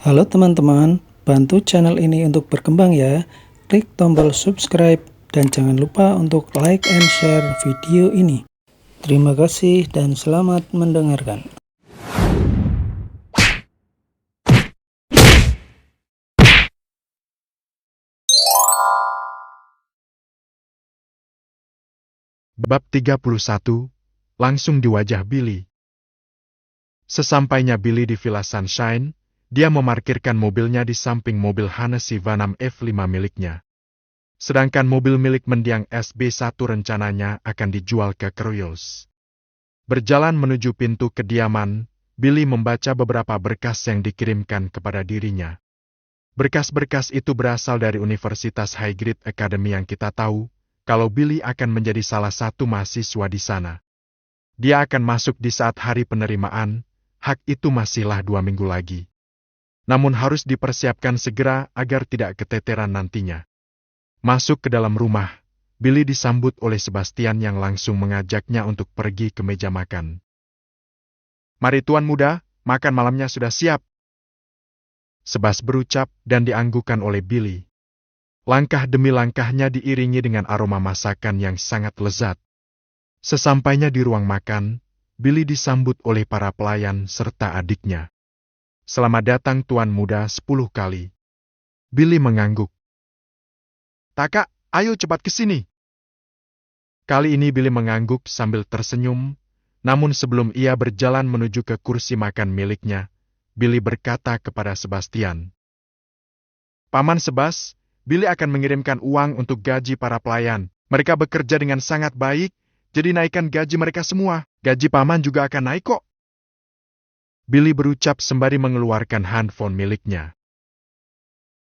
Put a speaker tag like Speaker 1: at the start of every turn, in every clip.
Speaker 1: Halo teman-teman, bantu channel ini untuk berkembang ya. Klik tombol subscribe dan jangan lupa untuk like and share video ini. Terima kasih dan selamat mendengarkan.
Speaker 2: Bab 31, langsung di wajah Billy. Sesampainya Billy di Villa Sunshine, dia memarkirkan mobilnya di samping mobil Hennessy Van F5 miliknya. Sedangkan mobil milik mendiang SB1 rencananya akan dijual ke Croyos. Berjalan menuju pintu kediaman, Billy membaca beberapa berkas yang dikirimkan kepada dirinya. Berkas-berkas itu berasal dari Universitas Highgate Academy yang kita tahu, kalau Billy akan menjadi salah satu mahasiswa di sana. Dia akan masuk di saat hari penerimaan, hak itu masihlah 2 minggu lagi. Namun harus dipersiapkan segera agar tidak keteteran nantinya. Masuk ke dalam rumah, Billy disambut oleh Sebastian yang langsung mengajaknya untuk pergi ke meja makan. "Mari tuan muda, makan malamnya sudah siap." Sebas berucap dan dianggukan oleh Billy. Langkah demi langkahnya diiringi dengan aroma masakan yang sangat lezat. Sesampainya di ruang makan, Billy disambut oleh para pelayan serta adiknya. "Selamat datang tuan muda 10 kali." Billy mengangguk. "Taka, ayo cepat ke sini." Kali ini Billy mengangguk sambil tersenyum, namun sebelum ia berjalan menuju ke kursi makan miliknya, Billy berkata kepada Sebastian, "Paman Sebas, Billy akan mengirimkan uang untuk gaji para pelayan. Mereka bekerja dengan sangat baik, jadi naikkan gaji mereka semua. Gaji paman juga akan naik kok." Billy berucap sembari mengeluarkan handphone miliknya.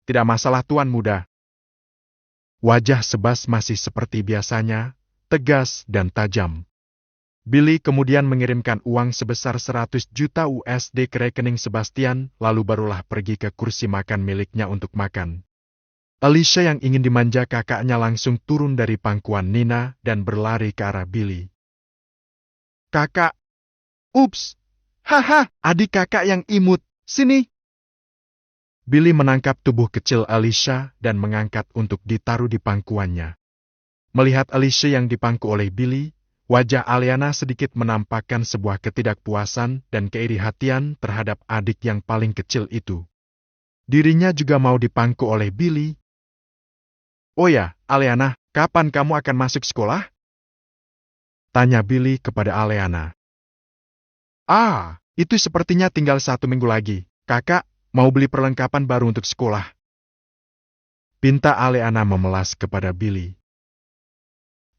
Speaker 2: "Tidak masalah tuan muda." Wajah Sebas masih seperti biasanya, tegas dan tajam. Billy kemudian mengirimkan uang sebesar 100 juta USD ke rekening Sebastian, lalu barulah pergi ke kursi makan miliknya untuk makan. Alicia yang ingin dimanja kakaknya langsung turun dari pangkuan Nina dan berlari ke arah Billy. "Kakak! Ups! Haha, adik kakak yang imut, sini!" Billy menangkap tubuh kecil Alicia dan mengangkat untuk ditaruh di pangkuannya. Melihat Alicia yang dipangku oleh Billy, wajah Aliana sedikit menampakkan sebuah ketidakpuasan dan keiri hatian terhadap adik yang paling kecil itu. Dirinya juga mau dipangku oleh Billy. "Oh ya, Aliana, kapan kamu akan masuk sekolah?" tanya Billy kepada Aliana. "Ah, itu sepertinya tinggal 1 minggu lagi. Kakak, mau beli perlengkapan baru untuk sekolah." Pinta Aliana memelas kepada Billy.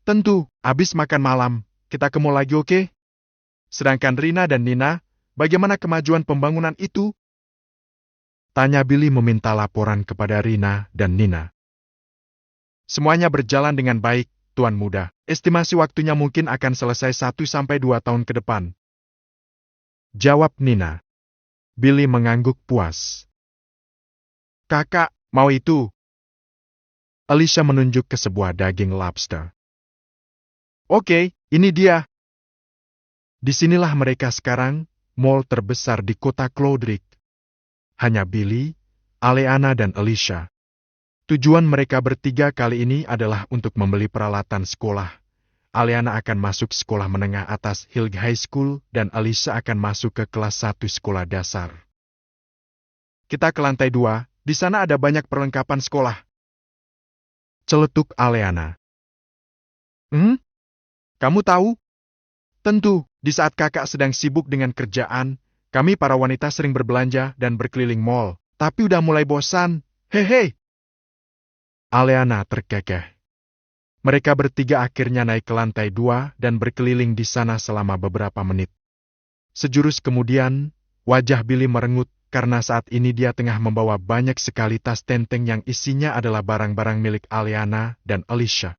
Speaker 2: "Tentu, habis makan malam, kita ke mall lagi oke? Sedangkan Rina dan Nina, bagaimana kemajuan pembangunan itu?" tanya Billy meminta laporan kepada Rina dan Nina. "Semuanya berjalan dengan baik, tuan muda. Estimasi waktunya mungkin akan selesai 1-2 tahun ke depan," jawab Nina. Billy mengangguk puas. "Kakak, mau itu?" Alicia menunjuk ke sebuah daging lobster. "Oke, ini dia." Disinilah mereka sekarang, mall terbesar di kota Cloudrick. Hanya Billy, Aliana dan Alicia. Tujuan mereka bertiga kali ini adalah untuk membeli peralatan sekolah. Aliana akan masuk sekolah menengah atas Hill High School dan Alicia akan masuk ke kelas 1 sekolah dasar. "Kita ke lantai 2, di sana ada banyak perlengkapan sekolah," celetuk Aliana. Kamu tahu? Tentu, di saat kakak sedang sibuk dengan kerjaan, kami para wanita sering berbelanja dan berkeliling mall, tapi udah mulai bosan. Hehe. Aliana terkekeh. Mereka bertiga akhirnya naik ke lantai 2 dan berkeliling di sana selama beberapa menit. Sejurus kemudian, wajah Billy merengut karena saat ini dia tengah membawa banyak sekali tas tenteng yang isinya adalah barang-barang milik Aliana dan Alicia.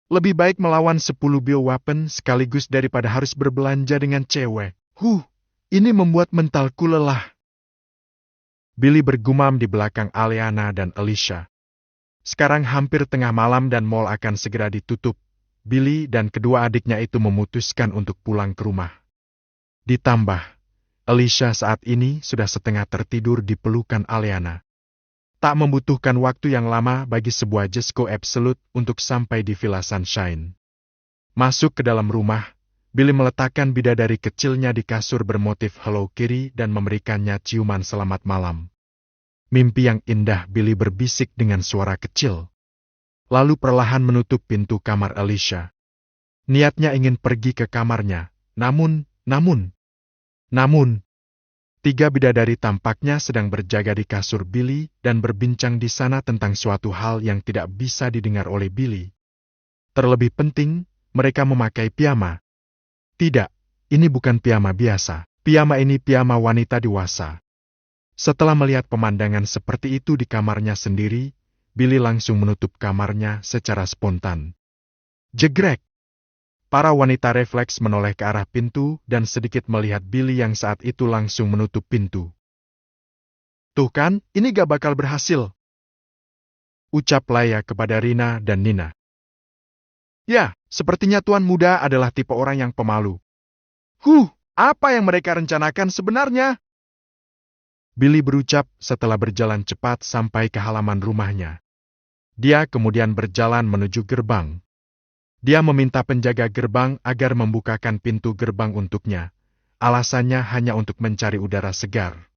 Speaker 2: Lebih baik melawan 10 bioweapon sekaligus daripada harus berbelanja dengan cewek. Ini membuat mentalku lelah. Billy bergumam di belakang Aliana dan Alicia. Sekarang hampir tengah malam dan mall akan segera ditutup. Billy dan kedua adiknya itu memutuskan untuk pulang ke rumah. Ditambah, Alicia saat ini sudah setengah tertidur di pelukan Aleana. Tak membutuhkan waktu yang lama bagi sebuah Jesco Absolute untuk sampai di Villa Sunshine. Masuk ke dalam rumah, Billy meletakkan bidadari kecilnya di kasur bermotif Hello Kitty dan memberikannya ciuman selamat malam. Mimpi yang indah, Billy berbisik dengan suara kecil. Lalu perlahan menutup pintu kamar Alicia. Niatnya ingin pergi ke kamarnya, namun, tiga bidadari tampaknya sedang berjaga di kasur Billy dan berbincang di sana tentang suatu hal yang tidak bisa didengar oleh Billy. Terlebih penting, mereka memakai piyama. Tidak, ini bukan piyama biasa. Piyama ini piyama wanita dewasa. Setelah melihat pemandangan seperti itu di kamarnya sendiri, Billy langsung menutup kamarnya secara spontan. Jegrek! Para wanita refleks menoleh ke arah pintu dan sedikit melihat Billy yang saat itu langsung menutup pintu. Tuh kan, ini gak bakal berhasil. Ucap Laya kepada Rina dan Nina. Ya, sepertinya tuan muda adalah tipe orang yang pemalu. Apa yang mereka rencanakan sebenarnya? Billy berucap setelah berjalan cepat sampai ke halaman rumahnya. Dia kemudian berjalan menuju gerbang. Dia meminta penjaga gerbang agar membukakan pintu gerbang untuknya. Alasannya hanya untuk mencari udara segar.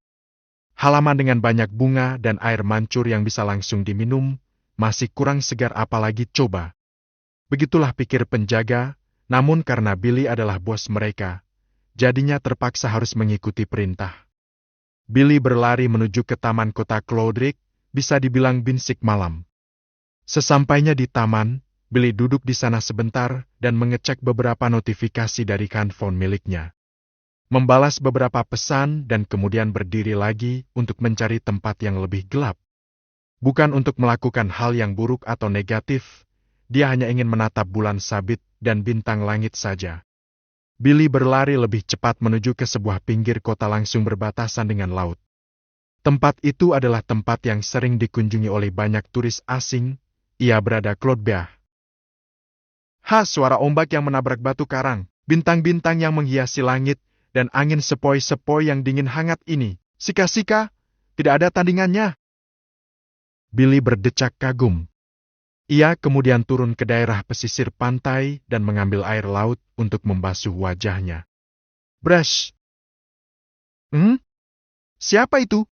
Speaker 2: Halaman dengan banyak bunga dan air mancur yang bisa langsung diminum, masih kurang segar apalagi coba. Begitulah pikir penjaga, namun karena Billy adalah bos mereka, jadinya terpaksa harus mengikuti perintah. Billy berlari menuju ke taman kota Cloudrick, bisa dibilang binsik malam. Sesampainya di taman, Billy duduk di sana sebentar dan mengecek beberapa notifikasi dari handphone miliknya. Membalas beberapa pesan dan kemudian berdiri lagi untuk mencari tempat yang lebih gelap. Bukan untuk melakukan hal yang buruk atau negatif, dia hanya ingin menatap bulan sabit dan bintang langit saja. Billy berlari lebih cepat menuju ke sebuah pinggir kota langsung berbatasan dengan laut. Tempat itu adalah tempat yang sering dikunjungi oleh banyak turis asing, ia berada Cloudbeah. Suara ombak yang menabrak batu karang, bintang-bintang yang menghiasi langit, dan angin sepoi-sepoi yang dingin hangat ini, sika-sika, tidak ada tandingannya. Billy berdecak kagum. Ia kemudian turun ke daerah pesisir pantai dan mengambil air laut untuk membasuh wajahnya. Brush. Siapa itu?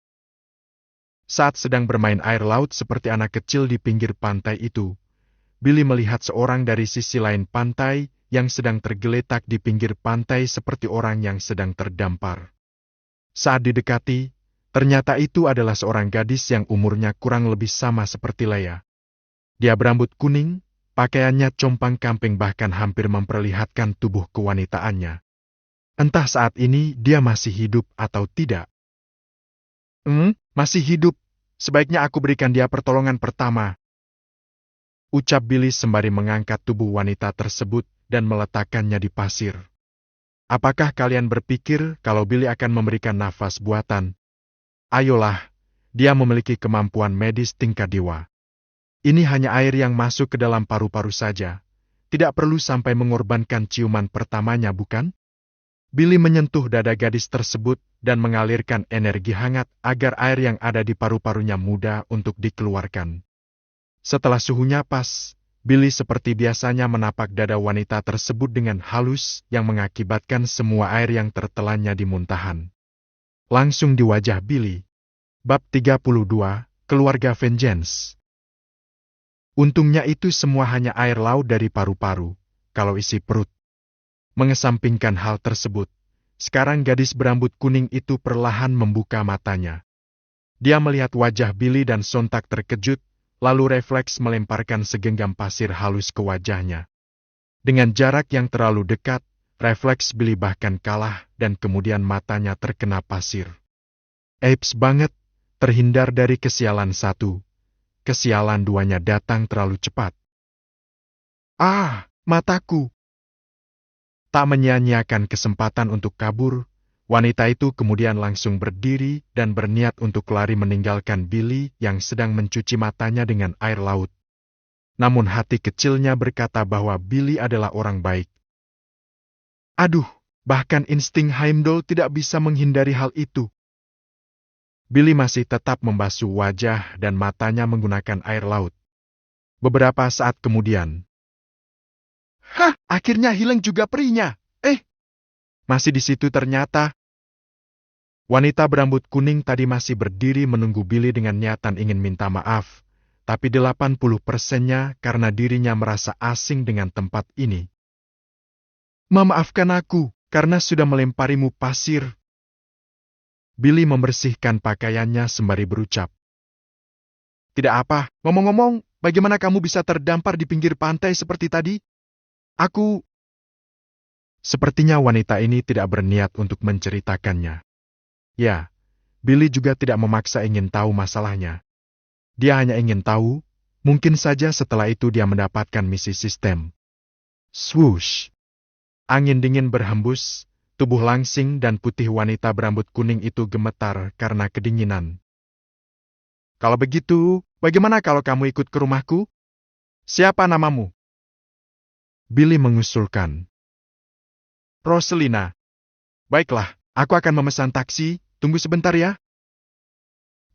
Speaker 2: Saat sedang bermain air laut seperti anak kecil di pinggir pantai itu, Billy melihat seorang dari sisi lain pantai yang sedang tergeletak di pinggir pantai seperti orang yang sedang terdampar. Saat didekati, ternyata itu adalah seorang gadis yang umurnya kurang lebih sama seperti Leia. Dia berambut kuning, pakaiannya compang-camping bahkan hampir memperlihatkan tubuh kewanitaannya. Entah saat ini dia masih hidup atau tidak. Masih hidup. Sebaiknya aku berikan dia pertolongan pertama. Ucap Billy sembari mengangkat tubuh wanita tersebut dan meletakkannya di pasir. Apakah kalian berpikir kalau Billy akan memberikan nafas buatan? Ayolah, dia memiliki kemampuan medis tingkat dewa. Ini hanya air yang masuk ke dalam paru-paru saja. Tidak perlu sampai mengorbankan ciuman pertamanya, bukan? Billy menyentuh dada gadis tersebut dan mengalirkan energi hangat agar air yang ada di paru-parunya mudah untuk dikeluarkan. Setelah suhunya pas, Billy seperti biasanya menapak dada wanita tersebut dengan halus yang mengakibatkan semua air yang tertelannya di muntahan. Langsung di wajah Billy. Bab 32, Keluarga Vengeance. Untungnya itu semua hanya air laut dari paru-paru, kalau isi perut. Mengesampingkan hal tersebut, sekarang gadis berambut kuning itu perlahan membuka matanya. Dia melihat wajah Billy dan sontak terkejut, lalu refleks melemparkan segenggam pasir halus ke wajahnya. Dengan jarak yang terlalu dekat, refleks Billy bahkan kalah dan kemudian matanya terkena pasir. Eips banget, terhindar dari kesialan satu. Kesialan duanya datang terlalu cepat. Mataku! Tak menyia-nyiakan kesempatan untuk kabur, wanita itu kemudian langsung berdiri dan berniat untuk lari meninggalkan Billy yang sedang mencuci matanya dengan air laut. Namun hati kecilnya berkata bahwa Billy adalah orang baik. Aduh, Bahkan insting Heimdall tidak bisa menghindari hal itu. Billy masih tetap membasuh wajah dan matanya menggunakan air laut. Beberapa saat kemudian, "Hah, akhirnya hilang juga perinya. Masih di situ ternyata." Wanita berambut kuning tadi masih berdiri menunggu Billy dengan niatan ingin minta maaf, tapi 80%-nya karena dirinya merasa asing dengan tempat ini. "Memaafkan aku, karena sudah melemparimu pasir." Billy membersihkan pakaiannya sembari berucap, "Tidak apa, ngomong-ngomong, bagaimana kamu bisa terdampar di pinggir pantai seperti tadi? Aku..." Sepertinya wanita ini tidak berniat untuk menceritakannya. Ya, Billy juga tidak memaksa ingin tahu masalahnya. Dia hanya ingin tahu, mungkin saja setelah itu dia mendapatkan misi sistem. Swoosh! Angin dingin berhembus, tubuh langsing dan putih wanita berambut kuning itu gemetar karena kedinginan. "Kalau begitu, bagaimana kalau kamu ikut ke rumahku? Siapa namamu?" Billy mengusulkan. "Roselina." "Baiklah, aku akan memesan taksi, tunggu sebentar ya."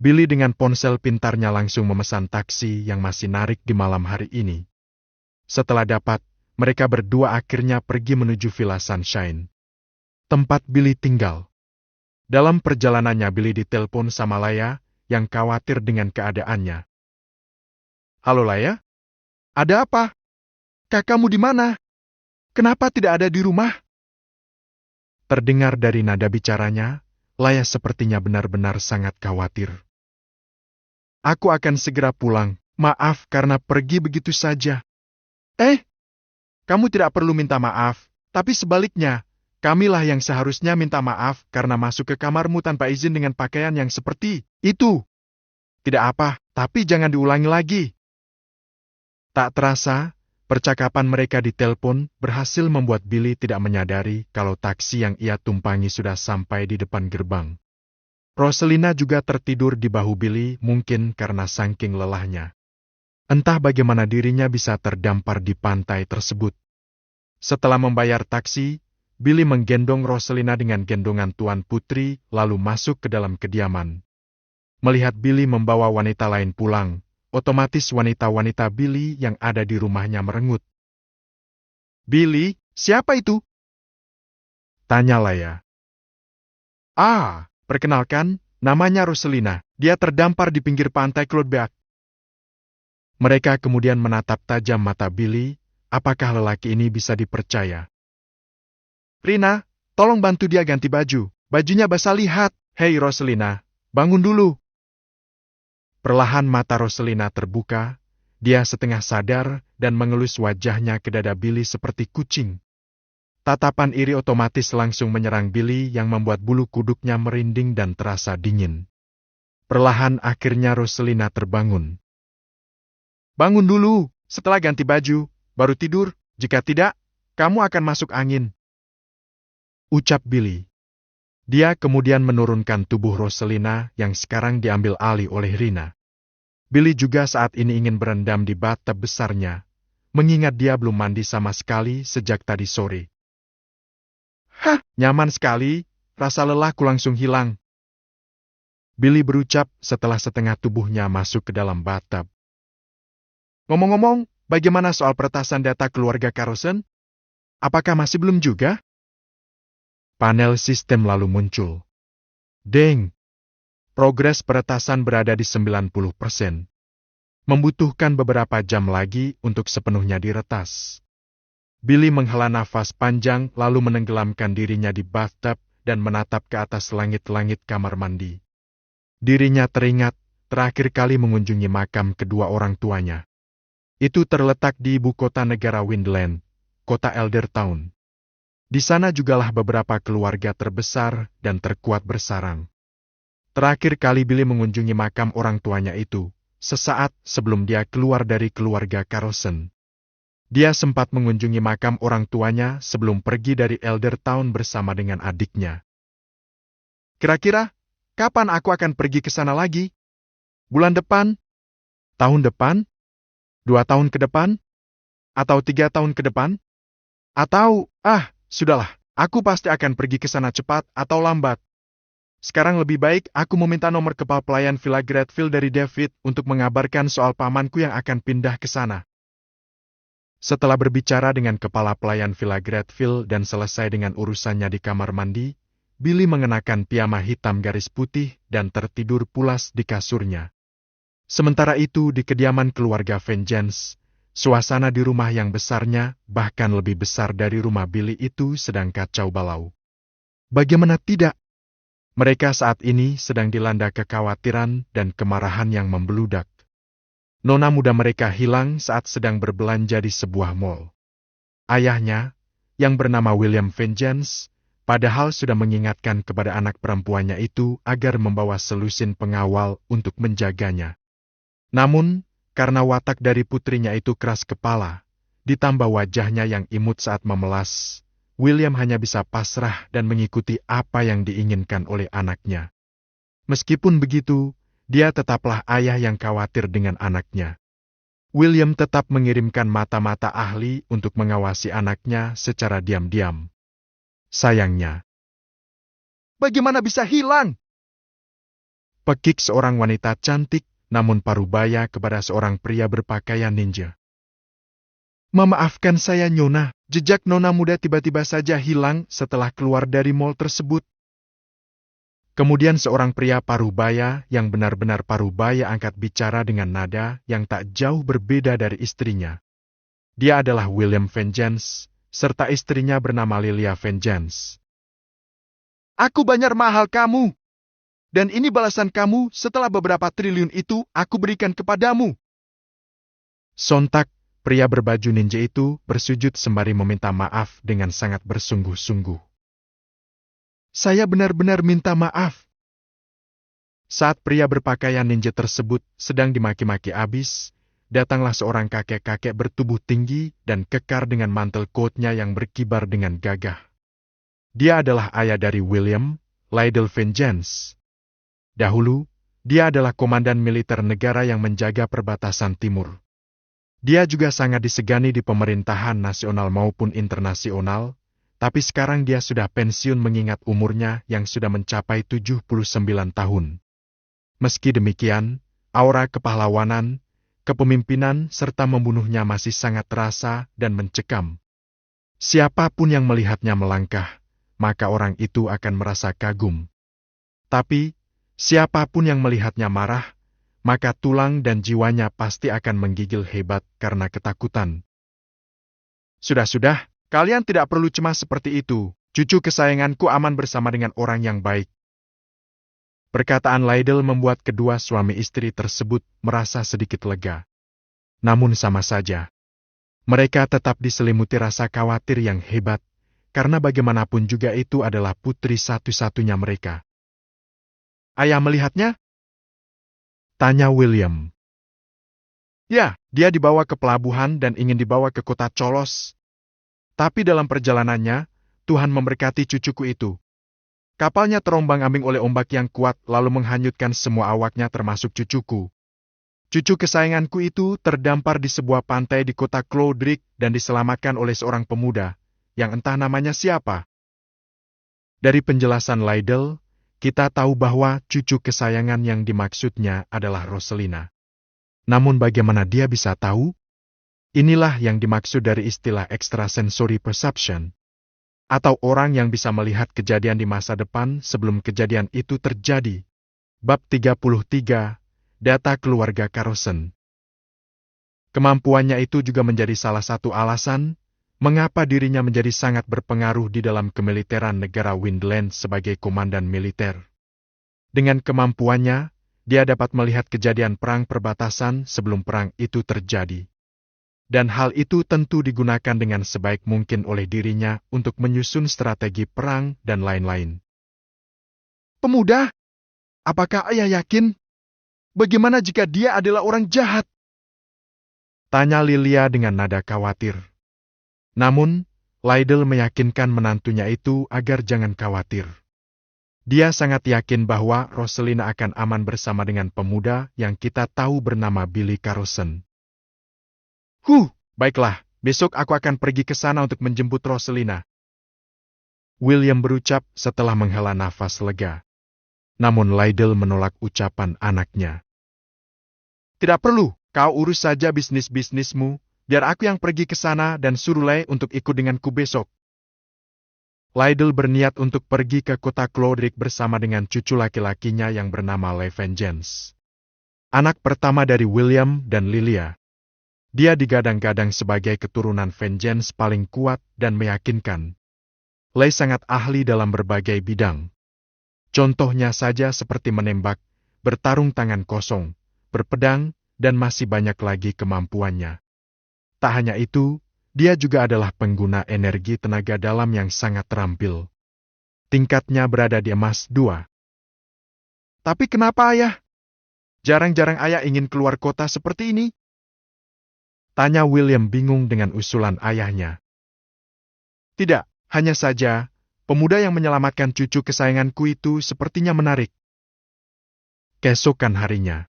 Speaker 2: Billy dengan ponsel pintarnya langsung memesan taksi yang masih narik di malam hari ini. Setelah dapat, mereka berdua akhirnya pergi menuju Villa Sunshine, tempat Billy tinggal. Dalam perjalanannya Billy ditelepon sama Laya yang khawatir dengan keadaannya. "Halo Laya, ada apa? Kakakmu di mana? Kenapa tidak ada di rumah?" Terdengar dari nada bicaranya, Laya sepertinya benar-benar sangat khawatir. "Aku akan segera pulang, maaf karena pergi begitu saja." Kamu tidak perlu minta maaf, tapi sebaliknya, kamilah yang seharusnya minta maaf karena masuk ke kamarmu tanpa izin dengan pakaian yang seperti itu. "Tidak apa, tapi jangan diulangi lagi." Tak terasa, percakapan mereka di telepon berhasil membuat Billy tidak menyadari kalau taksi yang ia tumpangi sudah sampai di depan gerbang. Roselina juga tertidur di bahu Billy mungkin karena saking lelahnya. Entah bagaimana dirinya bisa terdampar di pantai tersebut. Setelah membayar taksi, Billy menggendong Roselina dengan gendongan Tuan Putri lalu masuk ke dalam kediaman. Melihat Billy membawa wanita lain pulang, otomatis wanita-wanita Billy yang ada di rumahnya merengut. "Billy, siapa itu?" tanya Laya. Perkenalkan, namanya Roselina. Dia terdampar di pinggir pantai Cloudbeak." Mereka kemudian menatap tajam mata Billy, apakah lelaki ini bisa dipercaya. "Rina, tolong bantu dia ganti baju. Bajunya basah lihat. Hei Roselina, bangun dulu." Perlahan mata Roselina terbuka, dia setengah sadar dan mengelus wajahnya ke dada Billy seperti kucing. Tatapan iri otomatis langsung menyerang Billy yang membuat bulu kuduknya merinding dan terasa dingin. Perlahan akhirnya Roselina terbangun. "Bangun dulu, setelah ganti baju, baru tidur, jika tidak, kamu akan masuk angin," ucap Billy. Dia kemudian menurunkan tubuh Roselina yang sekarang diambil alih oleh Rina. Billy juga saat ini ingin berendam di bathtub besarnya, mengingat dia belum mandi sama sekali sejak tadi sore. Nyaman sekali, rasa lelahku langsung hilang," Billy berucap setelah setengah tubuhnya masuk ke dalam bathtub. "Ngomong-ngomong, bagaimana soal peretasan data keluarga Carlson? Apakah masih belum juga?" Panel sistem lalu muncul. Deng! Progres peretasan berada di 90%. Membutuhkan beberapa jam lagi untuk sepenuhnya diretas. Billy menghela nafas panjang lalu menenggelamkan dirinya di bathtub dan menatap ke atas langit-langit kamar mandi. Dirinya teringat terakhir kali mengunjungi makam kedua orang tuanya. Itu terletak di ibu kota negara Windland, kota Eldertown. Di sana jugalah beberapa keluarga terbesar dan terkuat bersarang. Terakhir kali Billy mengunjungi makam orang tuanya itu, sesaat sebelum dia keluar dari keluarga Carlson. Dia sempat mengunjungi makam orang tuanya sebelum pergi dari Eldertown bersama dengan adiknya. "Kira-kira, kapan aku akan pergi ke sana lagi? Bulan depan? Tahun depan? 2 tahun ke depan? Atau 3 tahun ke depan? Atau, sudahlah, Aku pasti akan pergi ke sana cepat atau lambat. Sekarang lebih baik aku meminta nomor kepala pelayan Villa Gradfield dari David untuk mengabarkan soal pamanku yang akan pindah ke sana. Setelah berbicara dengan kepala pelayan Villa Gradfield dan selesai dengan urusannya di kamar mandi, Billy mengenakan piyama hitam garis putih dan tertidur pulas di kasurnya. Sementara itu di kediaman keluarga Vengeance, suasana di rumah yang besarnya, bahkan lebih besar dari rumah Billy itu sedang kacau balau. Bagaimana tidak? Mereka saat ini sedang dilanda kekhawatiran dan kemarahan yang membeludak. Nona muda mereka hilang saat sedang berbelanja di sebuah mall. Ayahnya, yang bernama William Vengeance, padahal sudah mengingatkan kepada anak perempuannya itu agar membawa selusin pengawal untuk menjaganya. Namun, karena watak dari putrinya itu keras kepala, ditambah wajahnya yang imut saat memelas, William hanya bisa pasrah dan mengikuti apa yang diinginkan oleh anaknya. Meskipun begitu, dia tetaplah ayah yang khawatir dengan anaknya. William tetap mengirimkan mata-mata ahli untuk mengawasi anaknya secara diam-diam. Sayangnya, bagaimana bisa hilang? Pekik seorang wanita cantik namun parubaya kepada seorang pria berpakaian ninja. Memaafkan saya Nona, jejak nona muda tiba-tiba saja hilang setelah keluar dari mall tersebut. Kemudian seorang pria parubaya yang benar-benar parubaya angkat bicara dengan nada yang tak jauh berbeda dari istrinya. Dia adalah William Vengeance, serta istrinya bernama Lilia Vengeance. Aku bayar mahal kamu. Dan ini balasan kamu setelah beberapa triliun itu aku berikan kepadamu. Sontak, pria berbaju ninja itu bersujud sembari meminta maaf dengan sangat bersungguh-sungguh. Saya benar-benar minta maaf. Saat pria berpakaian ninja tersebut sedang dimaki-maki abis, datanglah seorang kakek-kakek bertubuh tinggi dan kekar dengan mantel coatnya yang berkibar dengan gagah. Dia adalah ayah dari William, Lydell Vengeance. Dahulu, dia adalah komandan militer negara yang menjaga perbatasan timur. Dia juga sangat disegani di pemerintahan nasional maupun internasional, tapi sekarang dia sudah pensiun mengingat umurnya yang sudah mencapai 79 tahun. Meski demikian, aura kepahlawanan, kepemimpinan serta membunuhnya masih sangat terasa dan mencekam. Siapapun yang melihatnya melangkah, maka orang itu akan merasa kagum. Tapi, siapapun yang melihatnya marah, maka tulang dan jiwanya pasti akan menggigil hebat karena ketakutan. Sudah-sudah, kalian tidak perlu cemas seperti itu. Cucu kesayanganku aman bersama dengan orang yang baik. Perkataan Lydell membuat kedua suami istri tersebut merasa sedikit lega. Namun sama saja, mereka tetap diselimuti rasa khawatir yang hebat, karena bagaimanapun juga itu adalah putri satu-satunya mereka. Ayah melihatnya? Tanya William. Ya, dia dibawa ke pelabuhan dan ingin dibawa ke kota Cholos. Tapi dalam perjalanannya, Tuhan memberkati cucuku itu. Kapalnya terombang-ambing oleh ombak yang kuat lalu menghanyutkan semua awaknya termasuk cucuku. Cucu kesayanganku itu terdampar di sebuah pantai di kota Clodrick dan diselamatkan oleh seorang pemuda, yang entah namanya siapa. Dari penjelasan Lydell, kita tahu bahwa cucu kesayangan yang dimaksudnya adalah Roselina. Namun bagaimana dia bisa tahu? Inilah yang dimaksud dari istilah extrasensory perception, atau orang yang bisa melihat kejadian di masa depan sebelum kejadian itu terjadi. Bab 33, Data Keluarga Carlson. Kemampuannya itu juga menjadi salah satu alasan mengapa dirinya menjadi sangat berpengaruh di dalam kemiliteran negara Windland sebagai komandan militer. Dengan kemampuannya, dia dapat melihat kejadian perang perbatasan sebelum perang itu terjadi. Dan hal itu tentu digunakan dengan sebaik mungkin oleh dirinya untuk menyusun strategi perang dan lain-lain. Pemuda, apakah ayah yakin? Bagaimana jika dia adalah orang jahat? Tanya Lilia dengan nada khawatir. Namun, Lydell meyakinkan menantunya itu agar jangan khawatir. Dia sangat yakin bahwa Roselina akan aman bersama dengan pemuda yang kita tahu bernama Billy Carlson. Baiklah, besok aku akan pergi ke sana untuk menjemput Roselina. William berucap setelah menghela nafas lega. Namun Lydell menolak ucapan anaknya. Tidak perlu, kau urus saja bisnis-bisnismu, biar aku yang pergi ke sana dan suruh Lei untuk ikut denganku besok. Lydell berniat untuk pergi ke kota Cloderick bersama dengan cucu laki-lakinya yang bernama Leigh Vengeance. Anak pertama dari William dan Lilia. Dia digadang-gadang sebagai keturunan Vengeance paling kuat dan meyakinkan. Leigh sangat ahli dalam berbagai bidang. Contohnya saja seperti menembak, bertarung tangan kosong, berpedang, dan masih banyak lagi kemampuannya. Tak hanya itu, dia juga adalah pengguna energi tenaga dalam yang sangat terampil. Tingkatnya berada di emas 2. Tapi kenapa ayah? Jarang-jarang ayah ingin keluar kota seperti ini? Tanya William bingung dengan usulan ayahnya. Tidak, hanya saja, pemuda yang menyelamatkan cucu kesayanganku itu sepertinya menarik. Keesokan harinya.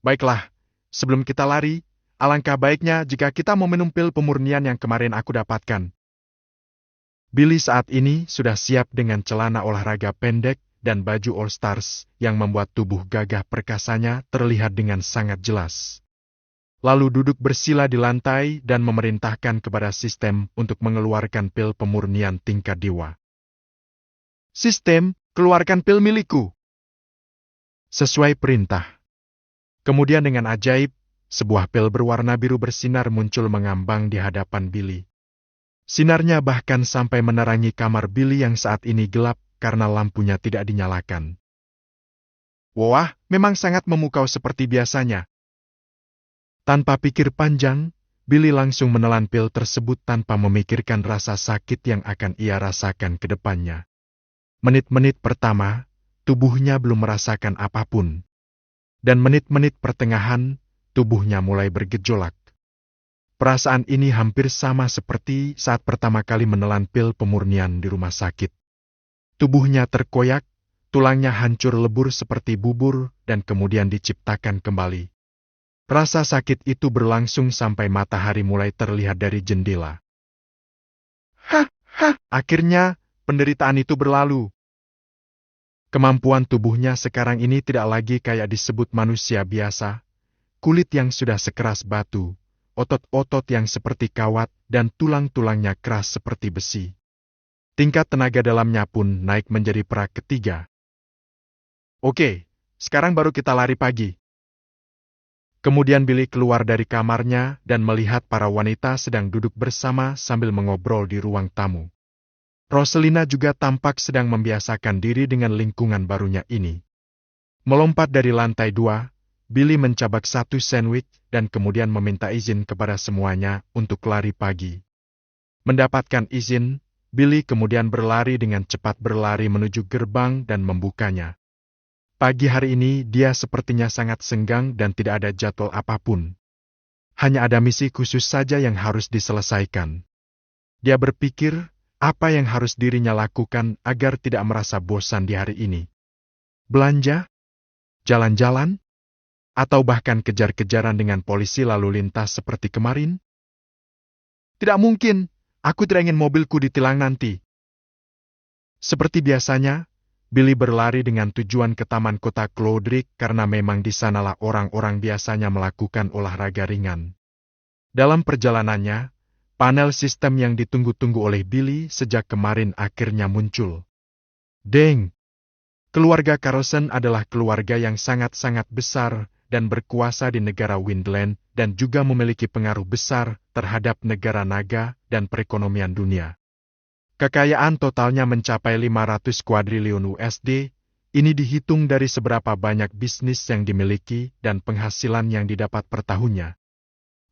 Speaker 2: Baiklah, sebelum kita lari, alangkah baiknya jika kita meminum pil pemurnian yang kemarin aku dapatkan. Billy saat ini sudah siap dengan celana olahraga pendek dan baju All Stars yang membuat tubuh gagah perkasanya terlihat dengan sangat jelas. Lalu duduk bersila di lantai dan memerintahkan kepada sistem untuk mengeluarkan pil pemurnian tingkat dewa. Sistem, keluarkan pil milikku. Sesuai perintah. Kemudian dengan ajaib, sebuah pil berwarna biru bersinar muncul mengambang di hadapan Billy. Sinarnya bahkan sampai menerangi kamar Billy yang saat ini gelap karena lampunya tidak dinyalakan. Wah, memang sangat memukau seperti biasanya. Tanpa pikir panjang, Billy langsung menelan pil tersebut tanpa memikirkan rasa sakit yang akan ia rasakan ke depannya. Menit-menit pertama, tubuhnya belum merasakan apapun. Dan menit-menit pertengahan, tubuhnya mulai bergejolak. Perasaan ini hampir sama seperti saat pertama kali menelan pil pemurnian di rumah sakit. Tubuhnya terkoyak, tulangnya hancur lebur seperti bubur dan kemudian diciptakan kembali. Rasa sakit itu berlangsung sampai matahari mulai terlihat dari jendela. Akhirnya, penderitaan itu berlalu. Kemampuan tubuhnya sekarang ini tidak lagi kayak disebut manusia biasa. Kulit yang sudah sekeras batu, otot-otot yang seperti kawat, dan tulang-tulangnya keras seperti besi. Tingkat tenaga dalamnya pun naik menjadi perak ketiga. Oke, sekarang baru kita lari pagi. Kemudian Billy keluar dari kamarnya dan melihat para wanita sedang duduk bersama sambil mengobrol di ruang tamu. Roselina juga tampak sedang membiasakan diri dengan lingkungan barunya ini. Melompat dari lantai 2, Billy mencabak satu sandwich dan kemudian meminta izin kepada semuanya untuk lari pagi. Mendapatkan izin, Billy kemudian berlari dengan cepat berlari menuju gerbang dan membukanya. Pagi hari ini dia sepertinya sangat senggang dan tidak ada jadwal apapun. Hanya ada misi khusus saja yang harus diselesaikan. Dia berpikir apa yang harus dirinya lakukan agar tidak merasa bosan di hari ini. Belanja? Jalan-jalan? Atau bahkan kejar-kejaran dengan polisi lalu lintas seperti kemarin? Tidak mungkin, aku tidak ingin mobilku ditilang nanti. Seperti biasanya, Billy berlari dengan tujuan ke taman kota Cloderick karena memang di sanalah orang-orang biasanya melakukan olahraga ringan. Dalam perjalanannya, panel sistem yang ditunggu-tunggu oleh Billy sejak kemarin akhirnya muncul. Deng! Keluarga Carlson adalah keluarga yang sangat-sangat besar dan berkuasa di negara Windland dan juga memiliki pengaruh besar terhadap negara naga dan perekonomian dunia. Kekayaan totalnya mencapai 500 kuadriliun USD, ini dihitung dari seberapa banyak bisnis yang dimiliki dan penghasilan yang didapat per tahunnya.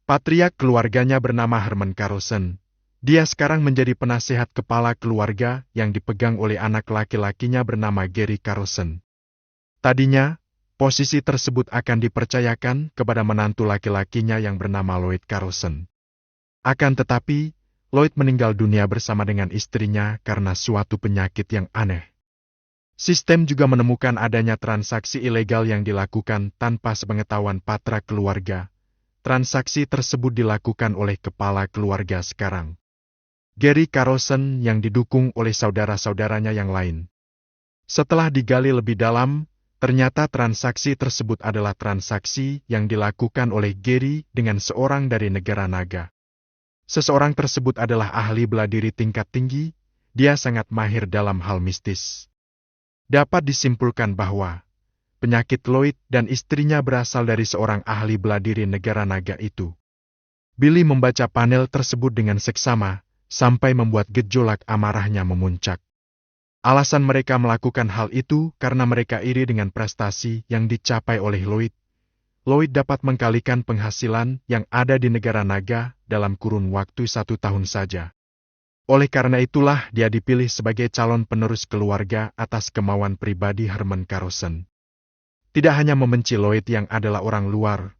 Speaker 2: Patriark keluarganya bernama Herman Carlson. Dia sekarang menjadi penasehat kepala keluarga yang dipegang oleh anak laki-lakinya bernama Gary Carlson. Tadinya, posisi tersebut akan dipercayakan kepada menantu laki-lakinya yang bernama Lloyd Carlson. Akan tetapi, Lloyd meninggal dunia bersama dengan istrinya karena suatu penyakit yang aneh. Sistem juga menemukan adanya transaksi ilegal yang dilakukan tanpa sepengetahuan patriark keluarga. Transaksi tersebut dilakukan oleh kepala keluarga sekarang. Gary Carlson yang didukung oleh saudara-saudaranya yang lain. Setelah digali lebih dalam, ternyata transaksi tersebut adalah transaksi yang dilakukan oleh Gary dengan seorang dari negara naga. Seseorang tersebut adalah ahli bela diri tingkat tinggi, dia sangat mahir dalam hal mistis. Dapat disimpulkan bahwa penyakit Lloyd dan istrinya berasal dari seorang ahli bela diri negara naga itu. Billy membaca panel tersebut dengan seksama, sampai membuat gejolak amarahnya memuncak. Alasan mereka melakukan hal itu karena mereka iri dengan prestasi yang dicapai oleh Lloyd. Lloyd dapat mengkalikan penghasilan yang ada di negara naga dalam kurun waktu 1 tahun saja. Oleh karena itulah dia dipilih sebagai calon penerus keluarga atas kemauan pribadi Herman Carlson. Tidak hanya membenci Lloyd yang adalah orang luar,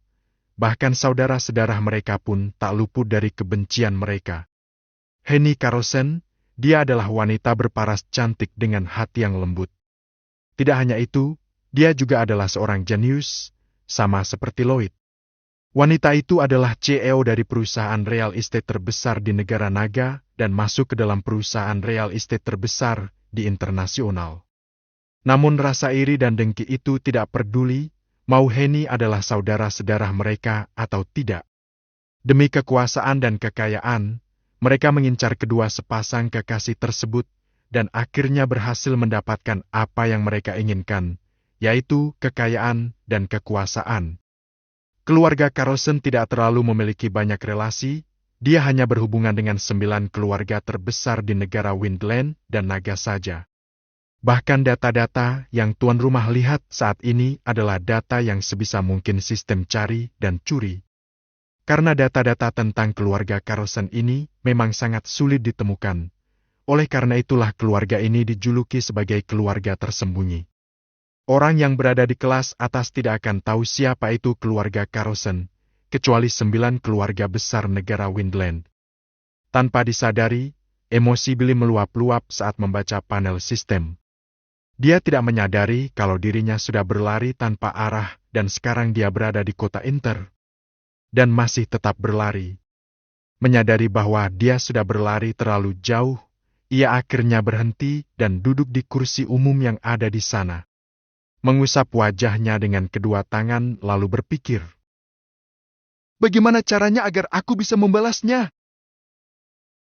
Speaker 2: bahkan saudara-saudara mereka pun tak luput dari kebencian mereka. Henny Carlson, dia adalah wanita berparas cantik dengan hati yang lembut. Tidak hanya itu, dia juga adalah seorang jenius, sama seperti Lloyd. Wanita itu adalah CEO dari perusahaan real estate terbesar di negara naga dan masuk ke dalam perusahaan real estate terbesar di internasional. Namun rasa iri dan dengki itu tidak peduli, mau Henny adalah saudara-saudara mereka atau tidak. Demi kekuasaan dan kekayaan, mereka mengincar kedua sepasang kekasih tersebut dan akhirnya berhasil mendapatkan apa yang mereka inginkan, yaitu kekayaan dan kekuasaan. Keluarga Carlson tidak terlalu memiliki banyak relasi, dia hanya berhubungan dengan 9 keluarga terbesar di negara Windland dan Naga saja. Bahkan data-data yang tuan rumah lihat saat ini adalah data yang sebisa mungkin sistem cari dan curi. Karena data-data tentang keluarga Carlson ini memang sangat sulit ditemukan. Oleh karena itulah keluarga ini dijuluki sebagai keluarga tersembunyi. Orang yang berada di kelas atas tidak akan tahu siapa itu keluarga Carlson, kecuali 9 keluarga besar negara Windland. Tanpa disadari, emosi Billy meluap-luap saat membaca panel sistem. Dia tidak menyadari kalau dirinya sudah berlari tanpa arah dan sekarang dia berada di kota Inter. Dan masih tetap berlari. Menyadari bahwa dia sudah berlari terlalu jauh, ia akhirnya berhenti dan duduk di kursi umum yang ada di sana. Mengusap wajahnya dengan kedua tangan lalu berpikir. Bagaimana caranya agar aku bisa membalasnya?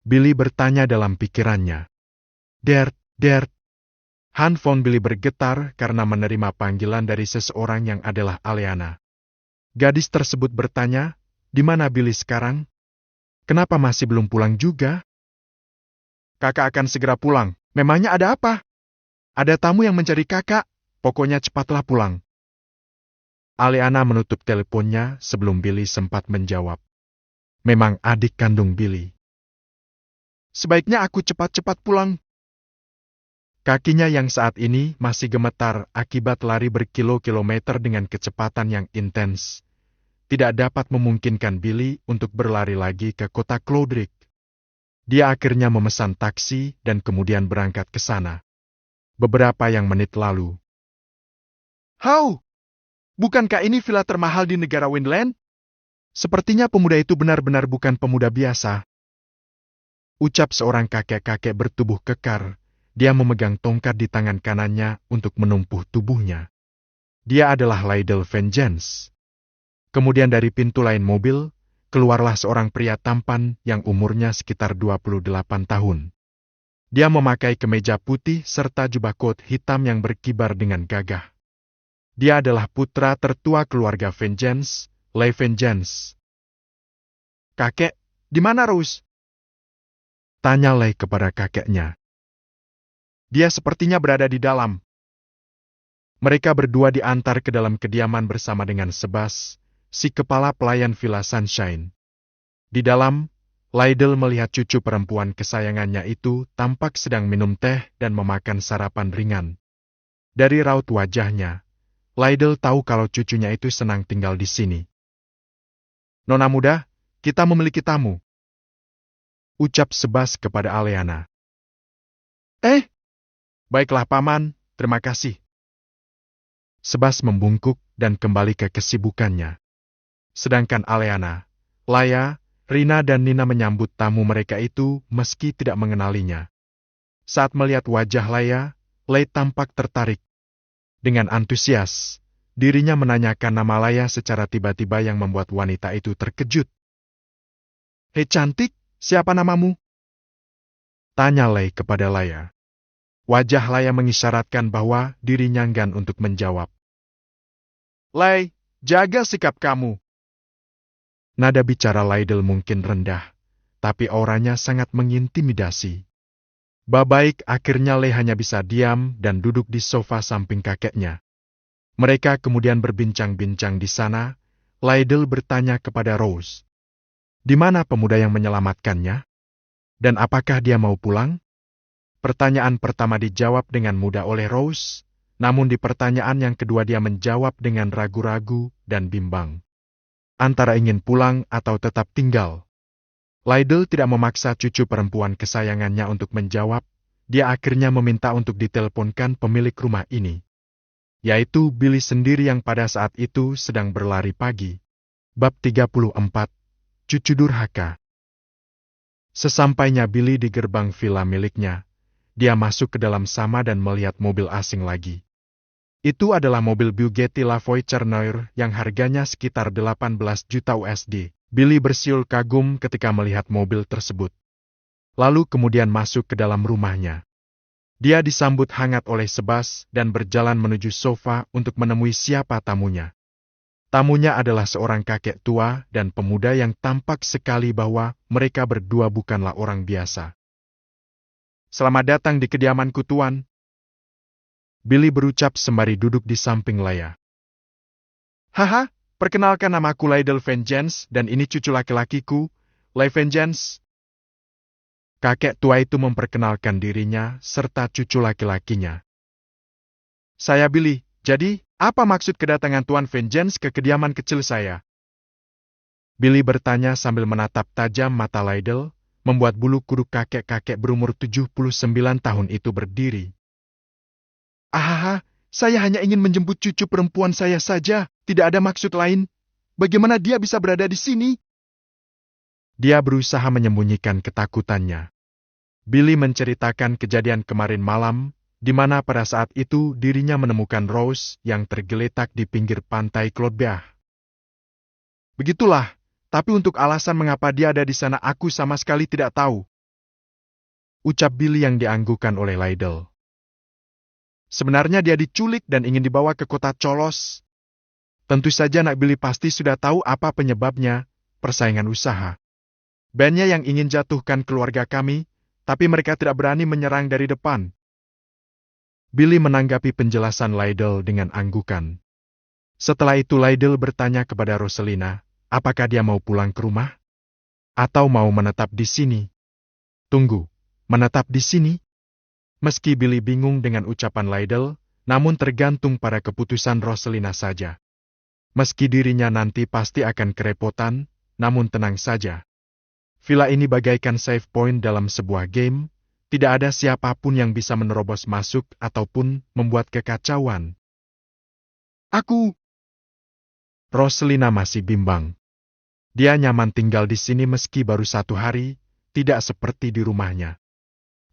Speaker 2: Billy bertanya dalam pikirannya. Dert. Handphone Billy bergetar karena menerima panggilan dari seseorang yang adalah Aleana. Gadis tersebut bertanya, di mana Billy sekarang? Kenapa masih belum pulang juga? Kakak akan segera pulang. Memangnya ada apa? Ada tamu yang mencari kakak. Pokoknya cepatlah pulang. Aleana menutup teleponnya sebelum Billy sempat menjawab. Memang adik kandung Billy. Sebaiknya aku cepat-cepat pulang. Kakinya yang saat ini masih gemetar akibat lari berkilo-kilometer dengan kecepatan yang intens, tidak dapat memungkinkan Billy untuk berlari lagi ke kota Cloudrick. Dia akhirnya memesan taksi dan kemudian berangkat ke sana. Beberapa yang menit lalu. How? Bukankah ini villa termahal di negara Windland? Sepertinya pemuda itu benar-benar bukan pemuda biasa. Ucap seorang kakek-kakek bertubuh kekar. Dia memegang tongkat di tangan kanannya untuk menumpuh tubuhnya. Dia adalah Lydell Vengeance. Kemudian dari pintu lain mobil, keluarlah seorang pria tampan yang umurnya sekitar 28 tahun. Dia memakai kemeja putih serta jubah kot hitam yang berkibar dengan gagah. Dia adalah putra tertua keluarga Vengeance, Leigh Vengeance. Kakek, di mana Rose? Tanya Leigh kepada kakeknya. Dia sepertinya berada di dalam. Mereka berdua diantar ke dalam kediaman bersama dengan Sebas, si kepala pelayan Villa Sunshine. Di dalam, Lydell melihat cucu perempuan kesayangannya itu tampak sedang minum teh dan memakan sarapan ringan. Dari raut wajahnya, Lydell tahu kalau cucunya itu senang tinggal di sini. Nona muda, kita memiliki tamu. Ucap Sebas kepada Aleana. Baiklah paman, terima kasih. Sebas membungkuk dan kembali ke kesibukannya. Sedangkan Aleana, Laya, Rina dan Nina menyambut tamu mereka itu meski tidak mengenalinya. Saat melihat wajah Laya, Lei tampak tertarik. Dengan antusias, dirinya menanyakan nama Laya secara tiba-tiba yang membuat wanita itu terkejut. "Hei cantik, siapa namamu?" tanya Lei kepada Laya. Wajah Laya mengisyaratkan bahwa dirinya enggan untuk menjawab. "Lei, jaga sikap kamu." Nada bicara Lydell mungkin rendah, tapi auranya sangat mengintimidasi. Baik akhirnya Lei hanya bisa diam dan duduk di sofa samping kakeknya. Mereka kemudian berbincang-bincang di sana. Lydell bertanya kepada Rose, di mana pemuda yang menyelamatkannya? Dan apakah dia mau pulang? Pertanyaan pertama dijawab dengan mudah oleh Rose, namun di pertanyaan yang kedua dia menjawab dengan ragu-ragu dan bimbang. Antara ingin pulang atau tetap tinggal. Lydell tidak memaksa cucu perempuan kesayangannya untuk menjawab, dia akhirnya meminta untuk diteleponkan pemilik rumah ini. Yaitu Billy sendiri yang pada saat itu sedang berlari pagi. Bab 34, Cucu Durhaka. Sesampainya Billy di gerbang villa miliknya, dia masuk ke dalam sama dan melihat mobil asing lagi. Itu adalah mobil Bugatti La Voiture yang harganya sekitar 18 juta USD. Billy bersiul kagum ketika melihat mobil tersebut. Lalu kemudian masuk ke dalam rumahnya. Dia disambut hangat oleh Sebas dan berjalan menuju sofa untuk menemui siapa tamunya. Tamunya adalah seorang kakek tua dan pemuda yang tampak sekali bahwa mereka berdua bukanlah orang biasa. "Selamat datang di kediamanku, Tuan," Billy berucap sembari duduk di samping Laya. "Haha, perkenalkan namaku Lydell Vengeance dan ini cucu laki-lakiku, Lei Vengeance." Kakek tua itu memperkenalkan dirinya serta cucu laki-lakinya. "Saya Billy, jadi apa maksud kedatangan Tuan Vengeance ke kediaman kecil saya?" Billy bertanya sambil menatap tajam mata Lydell, membuat bulu kuduk kakek-kakek berumur 79 tahun itu berdiri. "Ahaha, saya hanya ingin menjemput cucu perempuan saya saja, tidak ada maksud lain. Bagaimana dia bisa berada di sini?" Dia berusaha menyembunyikan ketakutannya. Billy menceritakan kejadian kemarin malam, di mana pada saat itu dirinya menemukan Rose yang tergeletak di pinggir pantai Clodbeah. "Begitulah, tapi untuk alasan mengapa dia ada di sana aku sama sekali tidak tahu," ucap Billy yang dianggukan oleh Lydell. "Sebenarnya dia diculik dan ingin dibawa ke kota Colos. Tentu saja Nak Billy pasti sudah tahu apa penyebabnya, persaingan usaha. Bandnya yang ingin jatuhkan keluarga kami, tapi mereka tidak berani menyerang dari depan." Billy menanggapi penjelasan Lydell dengan anggukan. Setelah itu Lydell bertanya kepada Roselina, apakah dia mau pulang ke rumah? Atau mau menetap di sini? Tunggu, menetap di sini? Meski Billy bingung dengan ucapan Lydell, namun tergantung pada keputusan Roselina saja. Meski dirinya nanti pasti akan kerepotan, namun tenang saja. Villa ini bagaikan save point dalam sebuah game, tidak ada siapapun yang bisa menerobos masuk ataupun membuat kekacauan. Roselina masih bimbang. Dia nyaman tinggal di sini meski baru 1 hari, tidak seperti di rumahnya.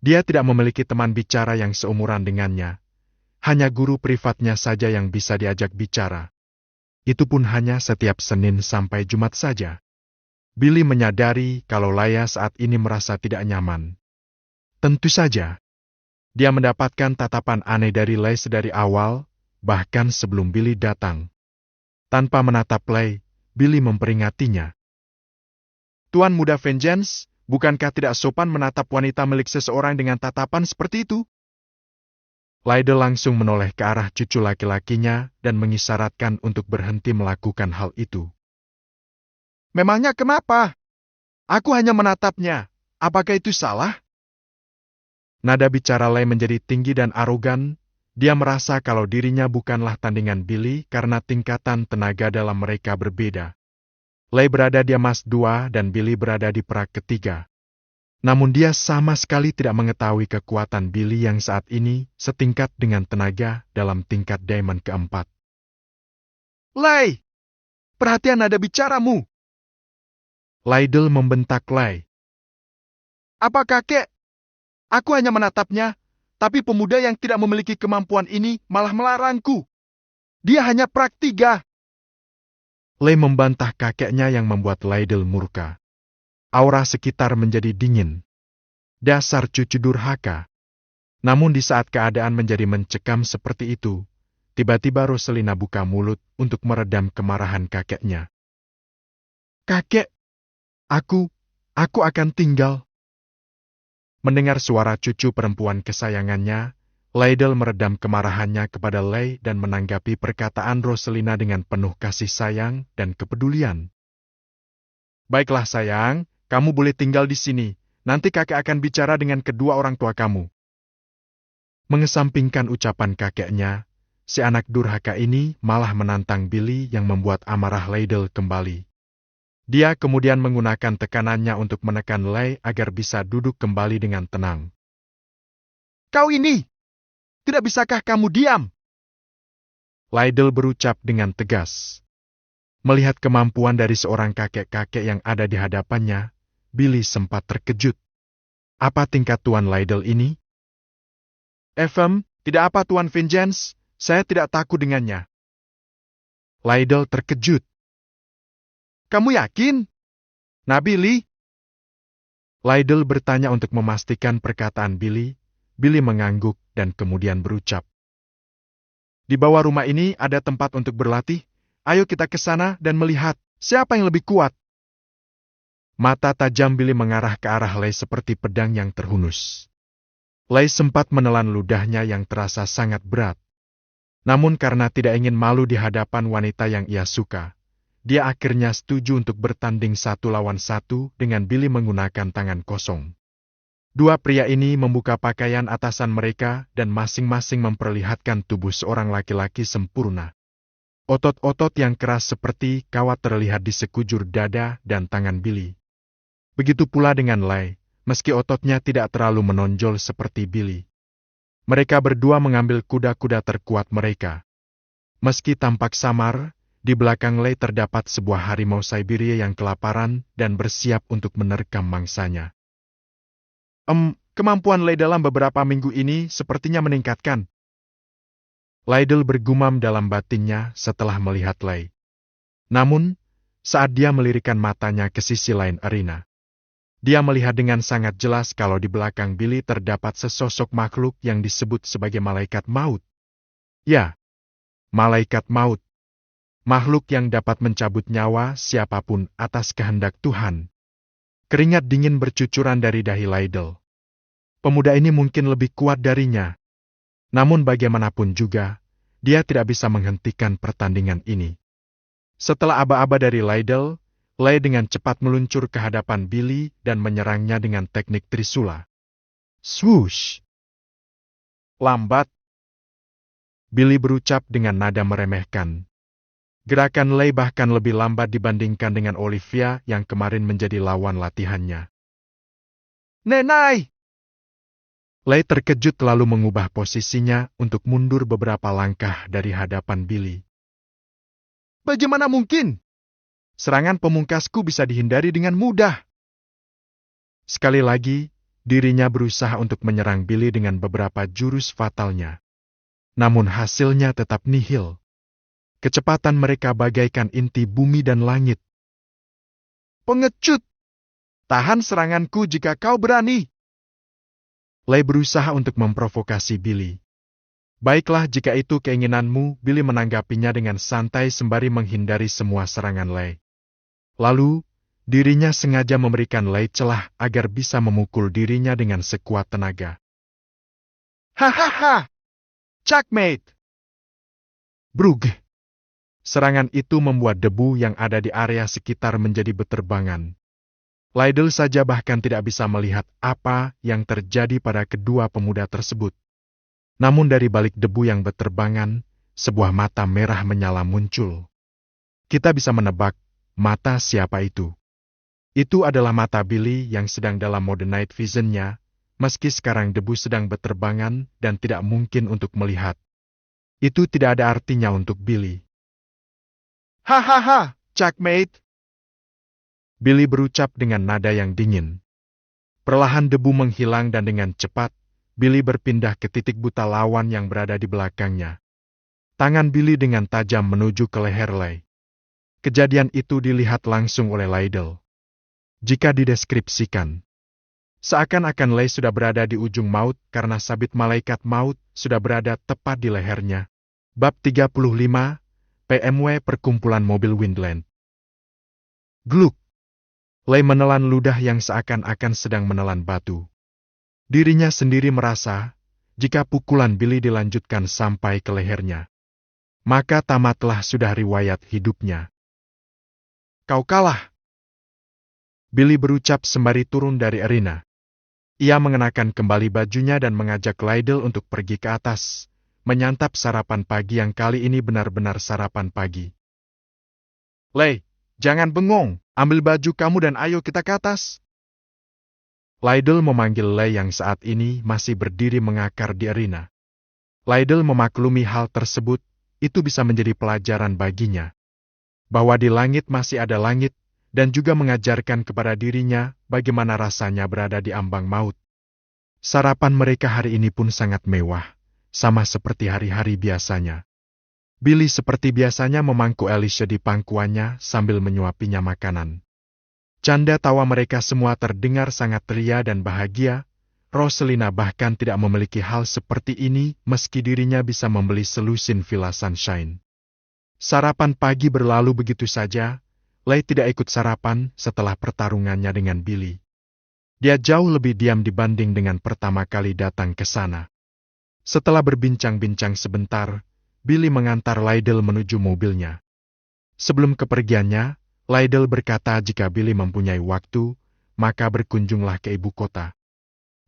Speaker 2: Dia tidak memiliki teman bicara yang seumuran dengannya. Hanya guru privatnya saja yang bisa diajak bicara. Itu pun hanya setiap Senin sampai Jumat saja. Billy menyadari kalau Laya saat ini merasa tidak nyaman. Tentu saja, dia mendapatkan tatapan aneh dari Lei sedari awal, bahkan sebelum Billy datang. Tanpa menatap Lei, Billy memperingatinya. "Tuan Muda Vengeance, bukankah tidak sopan menatap wanita milik seseorang dengan tatapan seperti itu?" Lydell langsung menoleh ke arah cucu laki-lakinya dan mengisyaratkan untuk berhenti melakukan hal itu. "Memangnya kenapa? Aku hanya menatapnya. Apakah itu salah?" Nada bicara Lei menjadi tinggi dan arogan. Dia merasa kalau dirinya bukanlah tandingan Billy karena tingkatan tenaga dalam mereka berbeda. Lei berada di emas 2 dan Billy berada di perak ketiga. Namun dia sama sekali tidak mengetahui kekuatan Billy yang saat ini setingkat dengan tenaga dalam tingkat diamond keempat. "Lei, perhatian nada bicaramu!" Lydell membentak Lei.
Speaker 3: Apa kakek? Aku hanya menatapnya, tapi pemuda yang tidak memiliki kemampuan ini malah melarangku. Dia hanya praktiga.
Speaker 2: Lei membantah kakeknya yang membuat Lydell murka. Aura sekitar menjadi dingin. Dasar cucu durhaka. Namun di saat keadaan menjadi mencekam seperti itu, tiba-tiba Roselina buka mulut untuk meredam kemarahan kakeknya. Kakek, aku akan tinggal. Mendengar suara cucu perempuan kesayangannya, Lydell meredam kemarahannya kepada Lei dan menanggapi perkataan Roselina dengan penuh kasih sayang dan kepedulian. Baiklah sayang, kamu boleh tinggal di sini. Nanti kakek akan bicara dengan kedua orang tua kamu. Mengesampingkan ucapan kakeknya, si anak durhaka ini malah menantang Billy yang membuat amarah Lydell kembali. Dia kemudian menggunakan tekanannya untuk menekan Lei agar bisa duduk kembali dengan tenang.
Speaker 3: Kau ini! Tidak bisakah kamu diam?
Speaker 2: Lydell berucap dengan tegas. Melihat kemampuan dari seorang kakek-kakek yang ada di hadapannya, Billy sempat terkejut. Apa tingkat Tuan Lydell ini?
Speaker 3: Tidak apa Tuan Vengeance, saya tidak takut dengannya.
Speaker 2: Lydell terkejut.
Speaker 3: Kamu yakin? Nah Billy?
Speaker 2: Lydell bertanya untuk memastikan perkataan Billy. Billy mengangguk dan kemudian berucap.
Speaker 3: Di bawah rumah ini ada tempat untuk berlatih. Ayo kita ke sana dan melihat siapa yang lebih kuat.
Speaker 2: Mata tajam Billy mengarah ke arah Lei seperti pedang yang terhunus. Lei sempat menelan ludahnya yang terasa sangat berat. Namun karena tidak ingin malu di hadapan wanita yang ia suka, dia akhirnya setuju untuk bertanding 1 lawan 1 dengan Billy menggunakan tangan kosong. Dua pria ini membuka pakaian atasan mereka dan masing-masing memperlihatkan tubuh seorang laki-laki sempurna. Otot-otot yang keras seperti kawat terlihat di sekujur dada dan tangan Billy. Begitu pula dengan Lei, meski ototnya tidak terlalu menonjol seperti Billy. Mereka berdua mengambil kuda-kuda terkuat mereka. Meski tampak samar, di belakang Lei terdapat sebuah harimau Siberia yang kelaparan dan bersiap untuk menerkam mangsanya.
Speaker 3: Kemampuan Lei dalam beberapa minggu ini sepertinya meningkatkan.
Speaker 2: Lydell bergumam dalam batinnya setelah melihat Lei. Namun, saat dia melirikkan matanya ke sisi lain arena, dia melihat dengan sangat jelas kalau di belakang Billy terdapat sesosok makhluk yang disebut sebagai malaikat maut. Ya, malaikat maut. Makhluk yang dapat mencabut nyawa siapapun atas kehendak Tuhan. Keringat dingin bercucuran dari dahi Lydell. Pemuda ini mungkin lebih kuat darinya. Namun bagaimanapun juga, dia tidak bisa menghentikan pertandingan ini. Setelah aba-aba dari Lydell, Lei dengan cepat meluncur ke hadapan Billy dan menyerangnya dengan teknik Trisula. Swoosh!
Speaker 3: Lambat.
Speaker 2: Billy berucap dengan nada meremehkan. Gerakan Lei bahkan lebih lambat dibandingkan dengan Olivia yang kemarin menjadi lawan latihannya.
Speaker 3: Nenai!
Speaker 2: Lei terkejut lalu mengubah posisinya untuk mundur beberapa langkah dari hadapan Billy.
Speaker 3: Bagaimana mungkin? Serangan pemungkasku bisa dihindari dengan mudah.
Speaker 2: Sekali lagi, dirinya berusaha untuk menyerang Billy dengan beberapa jurus fatalnya. Namun hasilnya tetap nihil. Kecepatan mereka bagaikan inti bumi dan langit.
Speaker 3: Pengecut! Tahan seranganku jika kau berani.
Speaker 2: Lei berusaha untuk memprovokasi Billy. Baiklah jika itu keinginanmu, Billy menanggapinya dengan santai sembari menghindari semua serangan Lei. Lalu, dirinya sengaja memberikan Lei celah agar bisa memukul dirinya dengan sekuat tenaga.
Speaker 3: Hahaha! Checkmate!
Speaker 2: Brug! Serangan itu membuat debu yang ada di area sekitar menjadi beterbangan. Lydell saja bahkan tidak bisa melihat apa yang terjadi pada kedua pemuda tersebut. Namun dari balik debu yang beterbangan, sebuah mata merah menyala muncul. Kita bisa menebak mata siapa itu. Itu adalah mata Billy yang sedang dalam mode night vision-nya, meski sekarang debu sedang beterbangan dan tidak mungkin untuk melihat. Itu tidak ada artinya untuk Billy.
Speaker 3: Hahaha, checkmate!
Speaker 2: Billy berucap dengan nada yang dingin. Perlahan debu menghilang dan dengan cepat, Billy berpindah ke titik buta lawan yang berada di belakangnya. Tangan Billy dengan tajam menuju ke leher Lei. Kejadian itu dilihat langsung oleh Lydell. Jika dideskripsikan, seakan-akan Lei sudah berada di ujung maut karena sabit malaikat maut sudah berada tepat di lehernya. Bab 35, PMW Perkumpulan Mobil Windland. Gluk! Lei menelan ludah yang seakan-akan sedang menelan batu. Dirinya sendiri merasa, jika pukulan Billy dilanjutkan sampai ke lehernya, maka tamatlah sudah riwayat hidupnya. Kau kalah! Billy berucap sembari turun dari arena. Ia mengenakan kembali bajunya dan mengajak Lydell untuk pergi ke atas, menyantap sarapan pagi yang kali ini benar-benar sarapan pagi. Lei, jangan bengong, ambil baju kamu dan ayo kita ke atas. Lydell memanggil Lei yang saat ini masih berdiri mengakar di arena. Lydell memaklumi hal tersebut, itu bisa menjadi pelajaran baginya. Bahwa di langit masih ada langit, dan juga mengajarkan kepada dirinya bagaimana rasanya berada di ambang maut. Sarapan mereka hari ini pun sangat mewah, sama seperti hari-hari biasanya. Billy seperti biasanya memangku Alicia di pangkuannya sambil menyuapinya makanan. Canda tawa mereka semua terdengar sangat ria dan bahagia. Roselina bahkan tidak memiliki hal seperti ini meski dirinya bisa membeli selusin Villa Sunshine. Sarapan pagi berlalu begitu saja. Lei tidak ikut sarapan setelah pertarungannya dengan Billy. Dia jauh lebih diam dibanding dengan pertama kali datang ke sana. Setelah berbincang-bincang sebentar, Billy mengantar Lydell menuju mobilnya. Sebelum kepergiannya, Lydell berkata jika Billy mempunyai waktu, maka berkunjunglah ke ibu kota.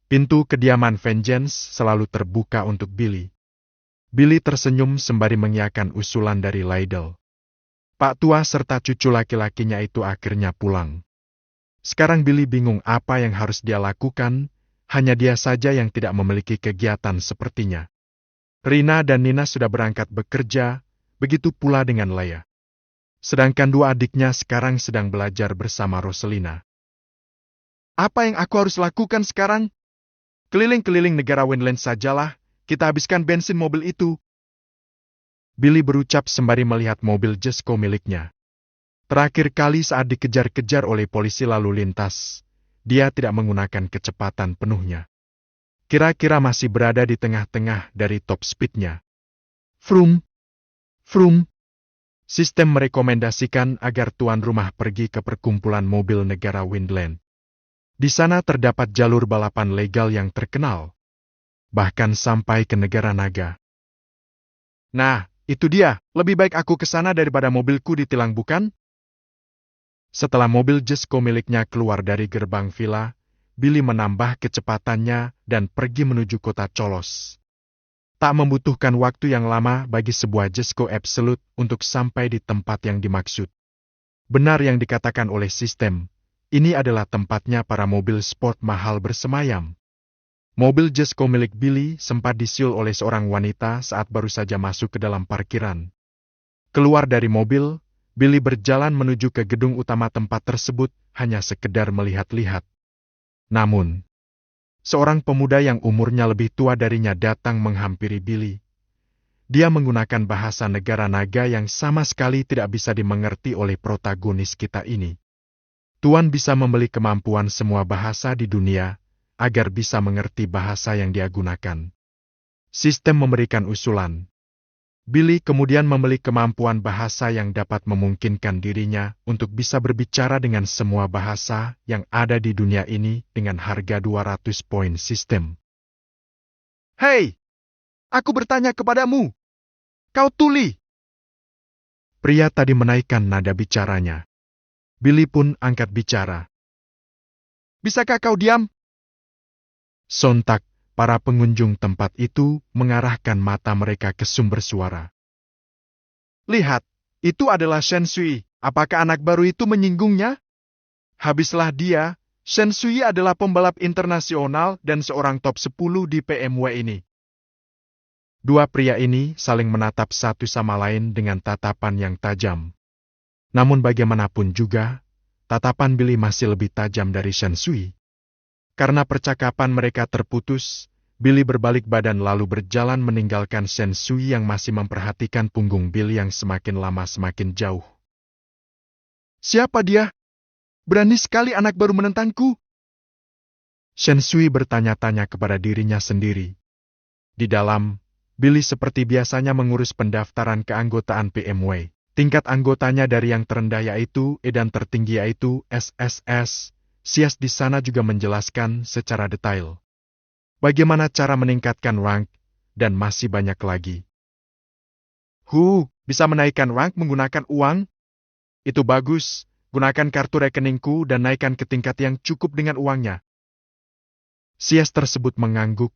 Speaker 2: Pintu kediaman Vengeance selalu terbuka untuk Billy. Billy tersenyum sembari mengiyakan usulan dari Lydell. Pak tua serta cucu laki-lakinya itu akhirnya pulang. Sekarang Billy bingung apa yang harus dia lakukan, hanya dia saja yang tidak memiliki kegiatan sepertinya. Rina dan Nina sudah berangkat bekerja, begitu pula dengan Leia. Sedangkan dua adiknya sekarang sedang belajar bersama Roselina. Apa yang aku harus lakukan sekarang? Keliling-keliling negara Windland sajalah, kita habiskan bensin mobil itu. Billy berucap sembari melihat mobil Jesco miliknya. Terakhir kali saat dikejar-kejar oleh polisi lalu lintas, dia tidak menggunakan kecepatan penuhnya. Kira-kira masih berada di tengah-tengah dari top speednya. Vroom, vroom. Sistem merekomendasikan agar tuan rumah pergi ke perkumpulan mobil negara Windland. Di sana terdapat jalur balapan legal yang terkenal, bahkan sampai ke negara naga. Nah, itu dia, lebih baik aku ke sana daripada mobilku ditilang bukan? Setelah mobil Jesco miliknya keluar dari gerbang villa, Billy menambah kecepatannya dan pergi menuju kota Cholos. Tak membutuhkan waktu yang lama bagi sebuah Jesco Absolute untuk sampai di tempat yang dimaksud. Benar yang dikatakan oleh sistem, ini adalah tempatnya para mobil sport mahal bersemayam. Mobil Jesco milik Billy sempat disiul oleh seorang wanita saat baru saja masuk ke dalam parkiran. Keluar dari mobil, Billy berjalan menuju ke gedung utama tempat tersebut hanya sekedar melihat-lihat. Namun, seorang pemuda yang umurnya lebih tua darinya datang menghampiri Billy. Dia menggunakan bahasa negara naga yang sama sekali tidak bisa dimengerti oleh protagonis kita ini. Tuan bisa membeli kemampuan semua bahasa di dunia, agar bisa mengerti bahasa yang dia gunakan. Sistem memberikan usulan. Billy kemudian membeli kemampuan bahasa yang dapat memungkinkan dirinya untuk bisa berbicara dengan semua bahasa yang ada di dunia ini dengan harga 200 poin sistem. Hei! Aku bertanya kepadamu. Kau tuli! Pria tadi menaikkan nada bicaranya. Billy pun angkat bicara. Bisakah kau diam? Sontak, para pengunjung tempat itu mengarahkan mata mereka ke sumber suara. Lihat, itu adalah Shen Sui. Apakah anak baru itu menyinggungnya? Habislah dia, Shen Sui adalah pembalap internasional dan seorang top 10 di PMW ini. Dua pria ini saling menatap satu sama lain dengan tatapan yang tajam. Namun bagaimanapun juga, tatapan Billy masih lebih tajam dari Shen Sui. Karena percakapan mereka terputus, Billy berbalik badan lalu berjalan meninggalkan Shen Sui yang masih memperhatikan punggung Billy yang semakin lama semakin jauh.
Speaker 3: Siapa dia? Berani sekali anak baru menentangku.
Speaker 2: Shen Sui bertanya-tanya kepada dirinya sendiri. Di dalam, Billy seperti biasanya mengurus pendaftaran keanggotaan PMW. Tingkat anggotanya dari yang terendah yaitu E dan tertinggi yaitu SSS. Sias di sana juga menjelaskan secara detail bagaimana cara meningkatkan rank dan masih banyak lagi.
Speaker 3: Bisa menaikkan rank menggunakan uang? Itu bagus, gunakan kartu rekeningku dan naikkan ke tingkat yang cukup dengan uangnya.
Speaker 2: Sias tersebut mengangguk.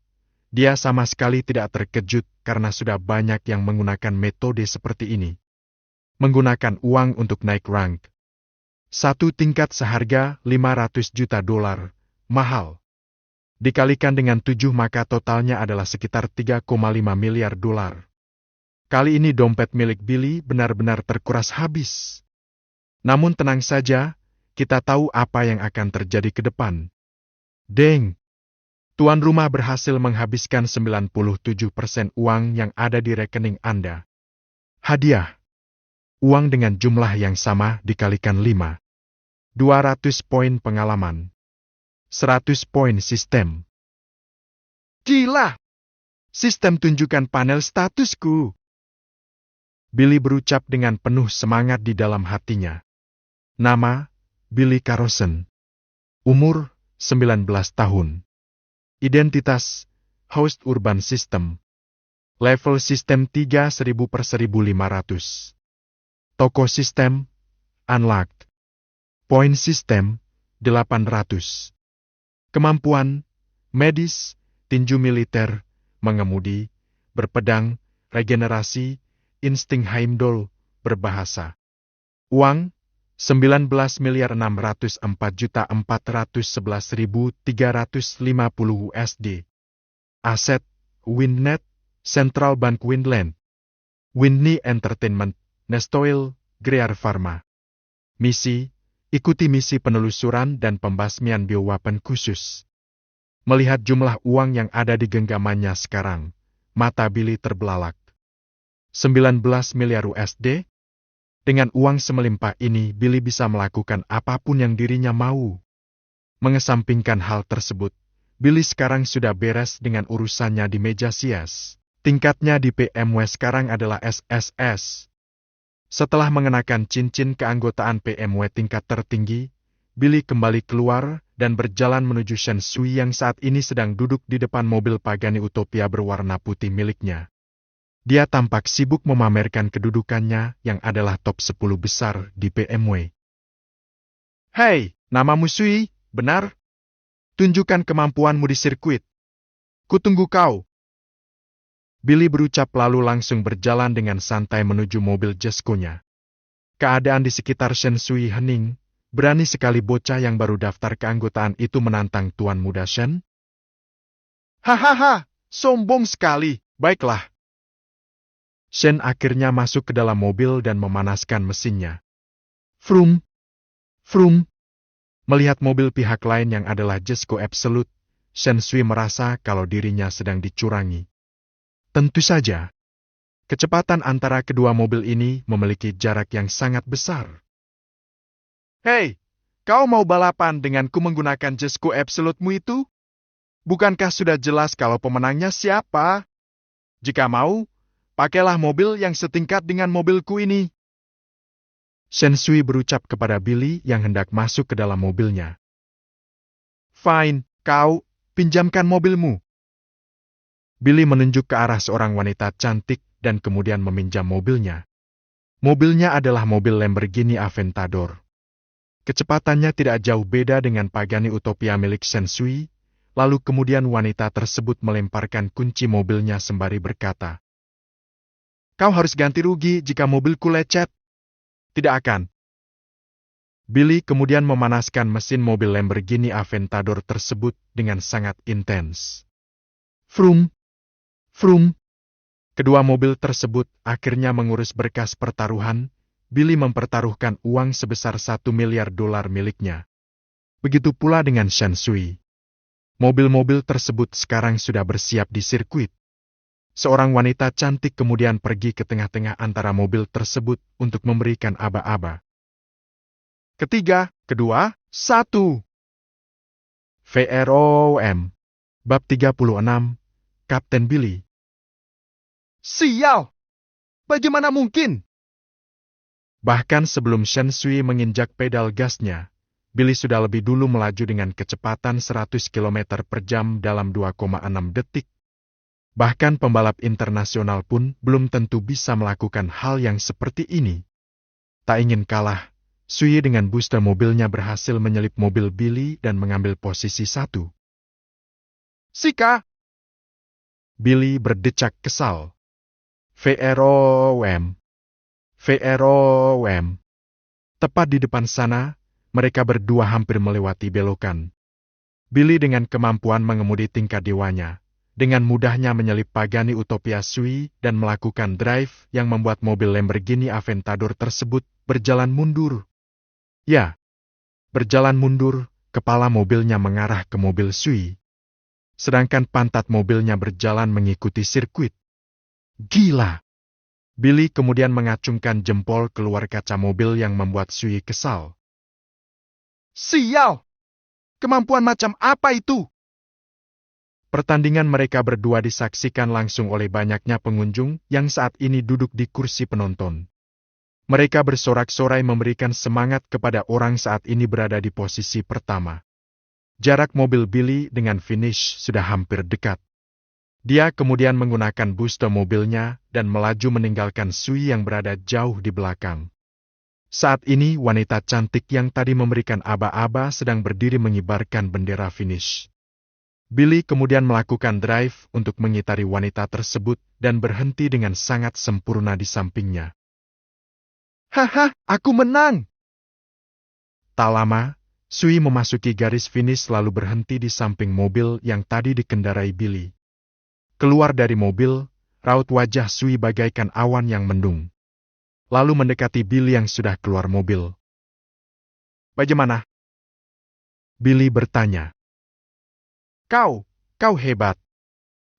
Speaker 2: Dia sama sekali tidak terkejut karena sudah banyak yang menggunakan metode seperti ini. Menggunakan uang untuk naik rank. Satu tingkat seharga $500 juta, mahal. Dikalikan dengan 7 maka totalnya adalah sekitar $3,5 miliar. Kali ini dompet milik Billy benar-benar terkuras habis. Namun tenang saja, kita tahu apa yang akan terjadi ke depan. Deng! Tuan rumah berhasil menghabiskan 97% uang yang ada di rekening Anda. Hadiah. Uang dengan jumlah yang sama dikalikan 5. 200 poin pengalaman. 100 poin sistem.
Speaker 3: Gila! Sistem tunjukkan panel statusku.
Speaker 2: Billy berucap dengan penuh semangat di dalam hatinya. Nama, Billy Carlson. Umur, 19 tahun. Identitas, host urban system. Level sistem 3000/1500. Toko sistem, unlocked. Poin sistem, 800. Kemampuan, medis, tinju militer, mengemudi, berpedang, regenerasi, insting Heimdall, berbahasa. Uang, 19.404.411.350 USD. Aset, Windnet, Central Bank Windland. Windney Entertainment, Nestoil, Greer Pharma. Misi, ikuti misi penelusuran dan pembasmian bioweapon khusus. Melihat jumlah uang yang ada di genggamannya sekarang, mata Billy terbelalak. 19 miliar USD? Dengan uang semelimpah ini, Billy bisa melakukan apapun yang dirinya mau. Mengesampingkan hal tersebut, Billy sekarang sudah beres dengan urusannya di meja sias. Tingkatnya di PMW sekarang adalah SSS. Setelah mengenakan cincin keanggotaan PMW tingkat tertinggi, Billy kembali keluar dan berjalan menuju Shen Sui yang saat ini sedang duduk di depan mobil Pagani Utopia berwarna putih miliknya. Dia tampak sibuk memamerkan kedudukannya yang adalah top 10 besar di PMW.
Speaker 3: Hei, namamu Sui, benar? Tunjukkan kemampuanmu di sirkuit. Kutunggu kau.
Speaker 2: Billy berucap lalu langsung berjalan dengan santai menuju mobil Jesko-nya. Keadaan di sekitar Shen Sui hening, berani sekali bocah yang baru daftar keanggotaan itu menantang Tuan Muda Shen.
Speaker 3: Hahaha, sombong sekali, baiklah.
Speaker 2: Shen akhirnya masuk ke dalam mobil dan memanaskan mesinnya. Vroom, vroom. Melihat mobil pihak lain yang adalah Jesko Absolute, Shen Sui merasa kalau dirinya sedang dicurangi. Tentu saja, kecepatan antara kedua mobil ini memiliki jarak yang sangat besar.
Speaker 3: Hei, kau mau balapan denganku menggunakan Jesko Absolute-mu itu? Bukankah sudah jelas kalau pemenangnya siapa? Jika mau, pakailah mobil yang setingkat dengan mobilku ini.
Speaker 2: Shen Sui berucap kepada Billy yang hendak masuk ke dalam mobilnya.
Speaker 3: Fine, kau, pinjamkan mobilmu.
Speaker 2: Billy menunjuk ke arah seorang wanita cantik dan kemudian meminjam mobilnya. Mobilnya adalah mobil Lamborghini Aventador. Kecepatannya tidak jauh beda dengan Pagani Utopia milik Shen Sui, lalu kemudian wanita tersebut melemparkan kunci mobilnya sembari berkata,
Speaker 3: "Kau harus ganti rugi jika mobilku lecet."
Speaker 2: "Tidak akan." Billy kemudian memanaskan mesin mobil Lamborghini Aventador tersebut dengan sangat intens. Vroom, vroom. Kedua mobil tersebut akhirnya mengurus berkas pertaruhan, Billy mempertaruhkan uang sebesar $1 miliar miliknya. Begitu pula dengan Shen Sui. Mobil-mobil tersebut sekarang sudah bersiap di sirkuit. Seorang wanita cantik kemudian pergi ke tengah-tengah antara mobil tersebut untuk memberikan aba-aba. Ketiga, kedua, satu. VROM. Bab 36, Kapten Billy.
Speaker 3: Sial! Bagaimana mungkin?
Speaker 2: Bahkan sebelum Shen Sui menginjak pedal gasnya, Billy sudah lebih dulu melaju dengan kecepatan 100 km per jam dalam 2,6 detik. Bahkan pembalap internasional pun belum tentu bisa melakukan hal yang seperti ini. Tak ingin kalah, Sui dengan booster mobilnya berhasil menyelip mobil Billy dan mengambil posisi 1.
Speaker 3: Sika!
Speaker 2: Billy berdecak kesal. VROM. VROM. Tepat di depan sana, mereka berdua hampir melewati belokan. Billy dengan kemampuan mengemudi tingkat dewanya, dengan mudahnya menyelip Pagani Utopia Sui dan melakukan drive yang membuat mobil Lamborghini Aventador tersebut berjalan mundur. Ya, berjalan mundur, kepala mobilnya mengarah ke mobil Sui. Sedangkan pantat mobilnya berjalan mengikuti sirkuit. Gila! Billy kemudian mengacungkan jempol keluar kaca mobil yang membuat Sui kesal.
Speaker 3: Sial! Kemampuan macam apa itu?
Speaker 2: Pertandingan mereka berdua disaksikan langsung oleh banyaknya pengunjung yang saat ini duduk di kursi penonton. Mereka bersorak-sorai memberikan semangat kepada orang saat ini berada di posisi pertama. Jarak mobil Billy dengan finish sudah hampir dekat. Dia kemudian menggunakan booster mobilnya dan melaju meninggalkan Sui yang berada jauh di belakang. Saat ini wanita cantik yang tadi memberikan aba-aba sedang berdiri mengibarkan bendera finish. Billy kemudian melakukan drive untuk mengitari wanita tersebut dan berhenti dengan sangat sempurna di sampingnya.
Speaker 3: Haha, aku menang!
Speaker 2: Tak lama, Sui memasuki garis finish lalu berhenti di samping mobil yang tadi dikendarai Billy. Keluar dari mobil, raut wajah Sui bagaikan awan yang mendung. Lalu mendekati Billy yang sudah keluar mobil.
Speaker 3: Bagaimana?
Speaker 2: Billy bertanya.
Speaker 3: Kau hebat.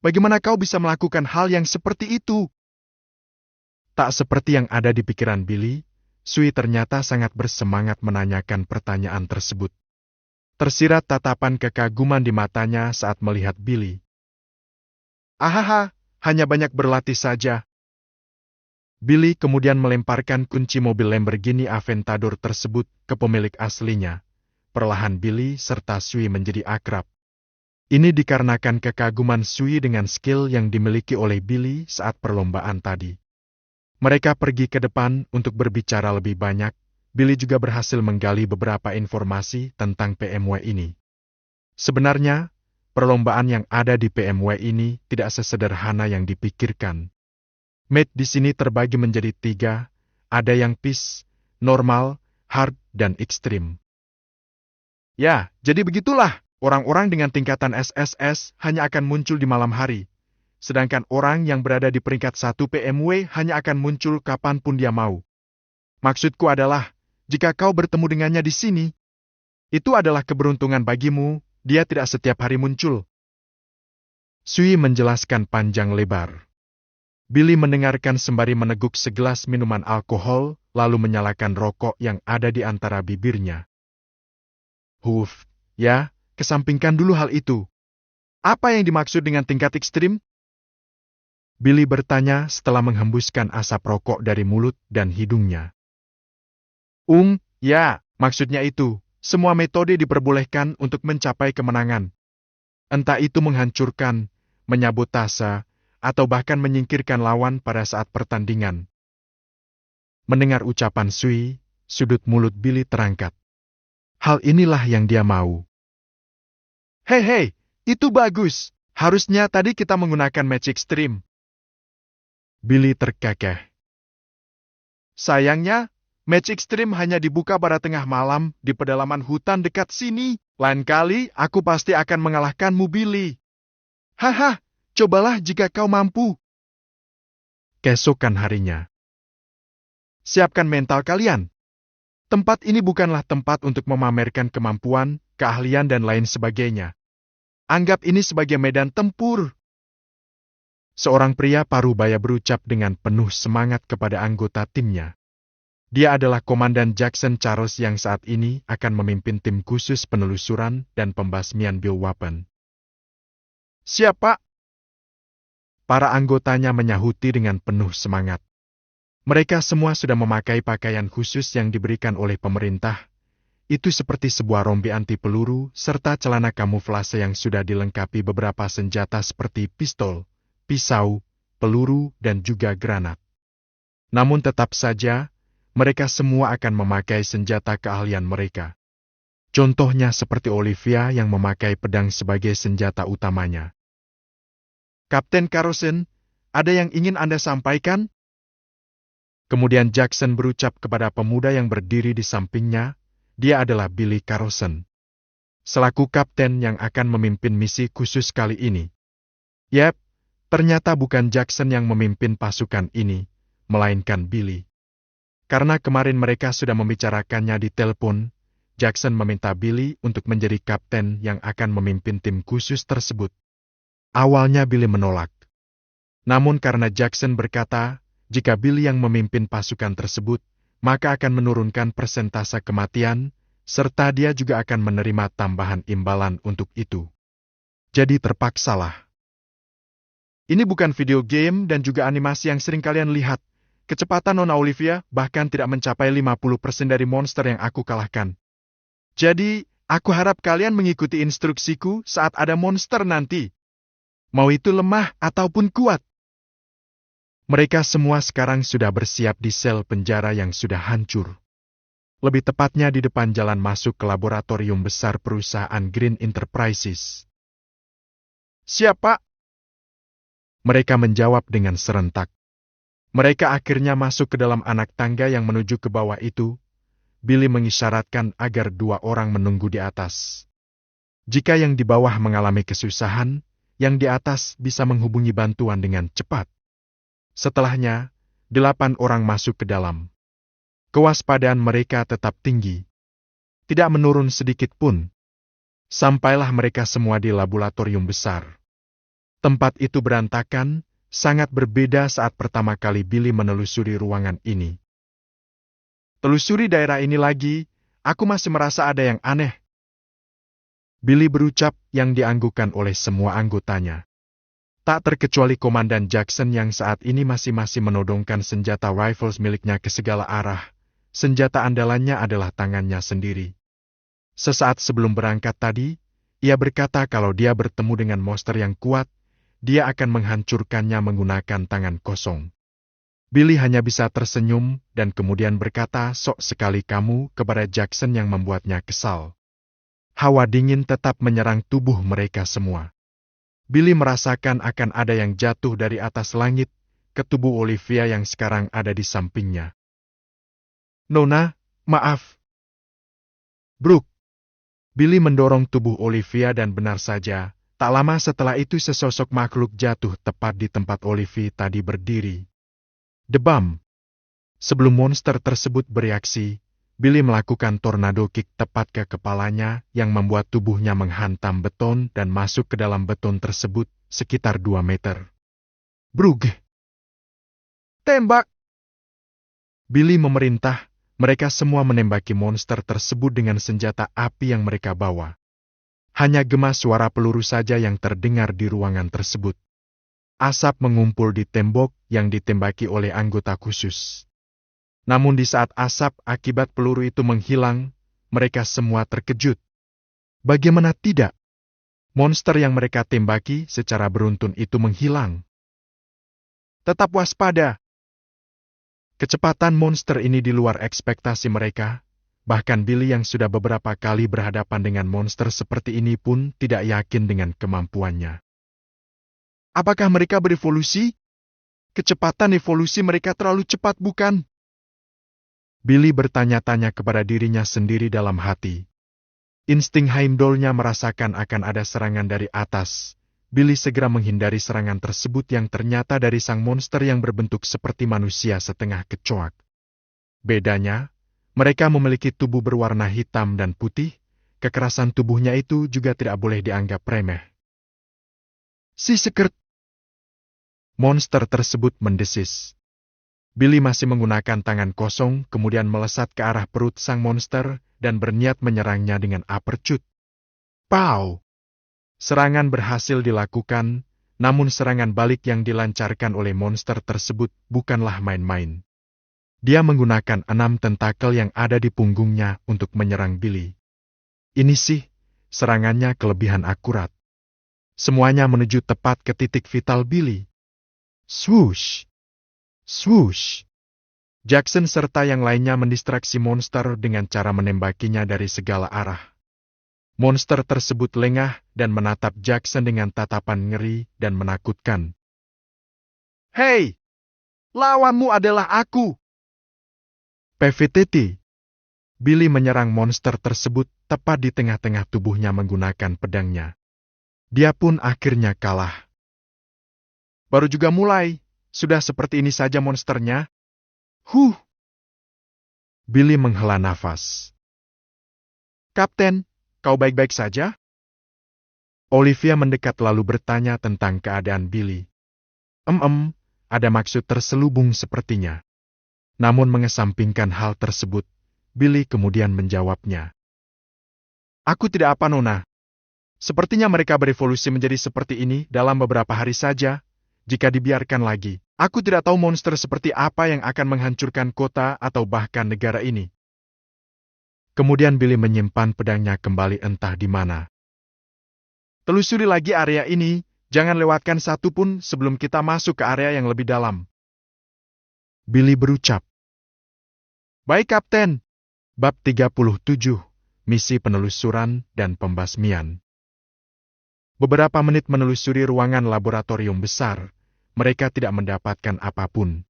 Speaker 3: Bagaimana kau bisa melakukan hal yang seperti itu?
Speaker 2: Tak seperti yang ada di pikiran Billy, Sui ternyata sangat bersemangat menanyakan pertanyaan tersebut. Tersirat tatapan kekaguman di matanya saat melihat Billy.
Speaker 3: Ahaha, hanya banyak berlatih saja.
Speaker 2: Billy kemudian melemparkan kunci mobil Lamborghini Aventador tersebut ke pemilik aslinya. Perlahan Billy serta Sui menjadi akrab. Ini dikarenakan kekaguman Sui dengan skill yang dimiliki oleh Billy saat perlombaan tadi. Mereka pergi ke depan untuk berbicara lebih banyak. Billy juga berhasil menggali beberapa informasi tentang PMW ini. Sebenarnya, perlombaan yang ada di PMW ini tidak sesederhana yang dipikirkan. Mate di sini terbagi menjadi 3, ada yang peace, normal, hard, dan ekstrim.
Speaker 3: Ya, jadi begitulah. Orang-orang dengan tingkatan SSS hanya akan muncul di malam hari. Sedangkan orang yang berada di peringkat 1 PMW hanya akan muncul kapanpun dia mau. Maksudku adalah, jika kau bertemu dengannya di sini, itu adalah keberuntungan bagimu, dia tidak setiap hari muncul.
Speaker 2: Sui menjelaskan panjang lebar. Billy mendengarkan sembari meneguk segelas minuman alkohol, lalu menyalakan rokok yang ada di antara bibirnya.
Speaker 3: Ya, kesampingkan dulu hal itu. Apa yang dimaksud dengan tingkat ekstrim?
Speaker 2: Billy bertanya setelah menghembuskan asap rokok dari mulut dan hidungnya.
Speaker 3: Ya, maksudnya itu. Semua metode diperbolehkan untuk mencapai kemenangan. Entah itu menghancurkan, menyabotase, atau bahkan menyingkirkan lawan pada saat pertandingan.
Speaker 2: Mendengar ucapan Sui, sudut mulut Billy terangkat. Hal inilah yang dia mau.
Speaker 3: Hei, itu bagus. Harusnya tadi kita menggunakan match ekstrim.
Speaker 2: Billy terkekeh.
Speaker 3: Sayangnya, match ekstrim hanya dibuka pada tengah malam di pedalaman hutan dekat sini. Lain kali, aku pasti akan mengalahkanmu, Billy. Haha, cobalah jika kau mampu.
Speaker 2: Keesokan harinya,
Speaker 3: Siapkan mental kalian. Tempat ini bukanlah tempat untuk memamerkan kemampuan, keahlian dan lain sebagainya. Anggap ini sebagai medan tempur. Seorang pria parubaya berucap dengan penuh semangat kepada anggota timnya. Dia adalah Komandan Jackson Charles yang saat ini akan memimpin tim khusus penelusuran dan pembasmian bioweapon. Siapa? Para anggotanya menyahuti dengan penuh semangat. Mereka semua sudah memakai pakaian khusus yang diberikan oleh pemerintah. Itu seperti sebuah rompi anti peluru serta celana kamuflase yang sudah dilengkapi beberapa senjata seperti pistol, pisau, peluru, dan juga granat. Namun tetap saja, mereka semua akan memakai senjata keahlian mereka. Contohnya seperti Olivia yang memakai pedang sebagai senjata utamanya. Kapten Carson, ada yang ingin Anda sampaikan? Kemudian Jackson berucap kepada pemuda yang berdiri di sampingnya, dia adalah Billy Carson. Selaku kapten yang akan memimpin misi khusus kali ini. Yep, ternyata bukan Jackson yang memimpin pasukan ini, melainkan Billy. Karena kemarin mereka sudah membicarakannya di telepon, Jackson meminta Billy untuk menjadi kapten yang akan memimpin tim khusus tersebut. Awalnya Billy menolak. Namun karena Jackson berkata, jika Billy yang memimpin pasukan tersebut, maka akan menurunkan persentase kematian, serta dia juga akan menerima tambahan imbalan untuk itu. Jadi terpaksalah. Ini bukan video game dan juga animasi yang sering kalian lihat. Kecepatan Nona Olivia bahkan tidak mencapai 50% dari monster yang aku kalahkan. Jadi, aku harap kalian mengikuti instruksiku saat ada monster nanti. Mau itu lemah ataupun kuat. Mereka semua sekarang sudah bersiap di sel penjara yang sudah hancur. Lebih tepatnya di depan jalan masuk ke laboratorium besar perusahaan Green Enterprises. Siapa? Mereka menjawab dengan serentak. Mereka akhirnya masuk ke dalam anak tangga yang menuju ke bawah itu. Billy mengisyaratkan agar 2 orang menunggu di atas. Jika yang di bawah mengalami kesusahan, yang di atas bisa menghubungi bantuan dengan cepat. Setelahnya, 8 orang masuk ke dalam. Kewaspadaan mereka tetap tinggi. Tidak menurun sedikit pun. Sampailah mereka semua di laboratorium besar. Tempat itu berantakan, sangat berbeda saat pertama kali Billy menelusuri ruangan ini. Telusuri daerah ini lagi, aku masih merasa ada yang aneh. Billy berucap yang dianggukan oleh semua anggotanya. Tak terkecuali Komandan Jackson yang saat ini masih menodongkan senjata rifles miliknya ke segala arah. Senjata andalannya adalah tangannya sendiri. Sesaat sebelum berangkat tadi, ia berkata kalau dia bertemu dengan monster yang kuat, dia akan menghancurkannya menggunakan tangan kosong. Billy hanya bisa tersenyum dan kemudian berkata sok sekali kamu kepada Jackson yang membuatnya kesal. Hawa dingin tetap menyerang tubuh mereka semua. Billy merasakan akan ada yang jatuh dari atas langit ke tubuh Olivia yang sekarang ada di sampingnya. Nona, maaf. Brooke. Billy mendorong tubuh Olivia dan benar saja, tak lama setelah itu sesosok makhluk jatuh tepat di tempat Olivia tadi berdiri. Debam. Sebelum monster tersebut bereaksi, Billy melakukan tornado kick tepat ke kepalanya yang membuat tubuhnya menghantam beton dan masuk ke dalam beton tersebut sekitar 2 meter. Brug! Tembak! Billy memerintah, mereka semua menembaki monster tersebut dengan senjata api yang mereka bawa. Hanya gema suara peluru saja yang terdengar di ruangan tersebut. Asap mengumpul di tembok yang ditembaki oleh anggota khusus. Namun di saat asap akibat peluru itu menghilang, mereka semua terkejut. Bagaimana tidak? Monster yang mereka tembaki secara beruntun itu menghilang. Tetap waspada. Kecepatan monster ini di luar ekspektasi mereka. Bahkan Billy yang sudah beberapa kali berhadapan dengan monster seperti ini pun tidak yakin dengan kemampuannya. Apakah mereka berevolusi? Kecepatan evolusi mereka terlalu cepat, bukan? Billy bertanya-tanya kepada dirinya sendiri dalam hati. Insting heimdallnya merasakan akan ada serangan dari atas. Billy segera menghindari serangan tersebut yang ternyata dari sang monster yang berbentuk seperti manusia setengah kecoak.
Speaker 2: Bedanya, mereka memiliki tubuh berwarna hitam dan putih, kekerasan tubuhnya itu juga tidak boleh dianggap remeh.
Speaker 3: Si sekert.
Speaker 2: Monster tersebut mendesis. Billy masih menggunakan tangan kosong, kemudian melesat ke arah perut sang monster dan berniat menyerangnya dengan uppercut. Pow! Serangan berhasil dilakukan, namun serangan balik yang dilancarkan oleh monster tersebut bukanlah main-main. Dia menggunakan 6 tentakel yang ada di punggungnya untuk menyerang Billy. Ini sih, serangannya kelebihan akurat. Semuanya menuju tepat ke titik vital Billy. Swoosh! Swoosh! Jackson serta yang lainnya mendistraksi monster dengan cara menembakinya dari segala arah. Monster tersebut lengah dan menatap Jackson dengan tatapan ngeri dan menakutkan.
Speaker 3: Hei! Lawanmu adalah aku!
Speaker 2: PVTT. Billy menyerang monster tersebut tepat di tengah-tengah tubuhnya menggunakan pedangnya. Dia pun akhirnya kalah.
Speaker 3: Baru juga mulai, sudah seperti ini saja monsternya.
Speaker 2: Billy menghela nafas.
Speaker 3: Kapten, kau baik-baik saja?
Speaker 2: Olivia mendekat lalu bertanya tentang keadaan Billy. Ada maksud terselubung sepertinya. Namun mengesampingkan hal tersebut, Billy kemudian menjawabnya.
Speaker 3: Aku tidak apa, Nona. Sepertinya mereka berevolusi menjadi seperti ini dalam beberapa hari saja. Jika dibiarkan lagi, aku tidak tahu monster seperti apa yang akan menghancurkan kota atau bahkan negara ini.
Speaker 2: Kemudian Billy menyimpan pedangnya kembali entah di mana.
Speaker 3: Telusuri lagi area ini, jangan lewatkan satu pun sebelum kita masuk ke area yang lebih dalam.
Speaker 2: Billy berucap.
Speaker 3: Baik, Kapten.
Speaker 2: Bab 37, Misi Penelusuran dan Pembasmian. Beberapa menit menelusuri ruangan laboratorium besar, mereka tidak mendapatkan apapun.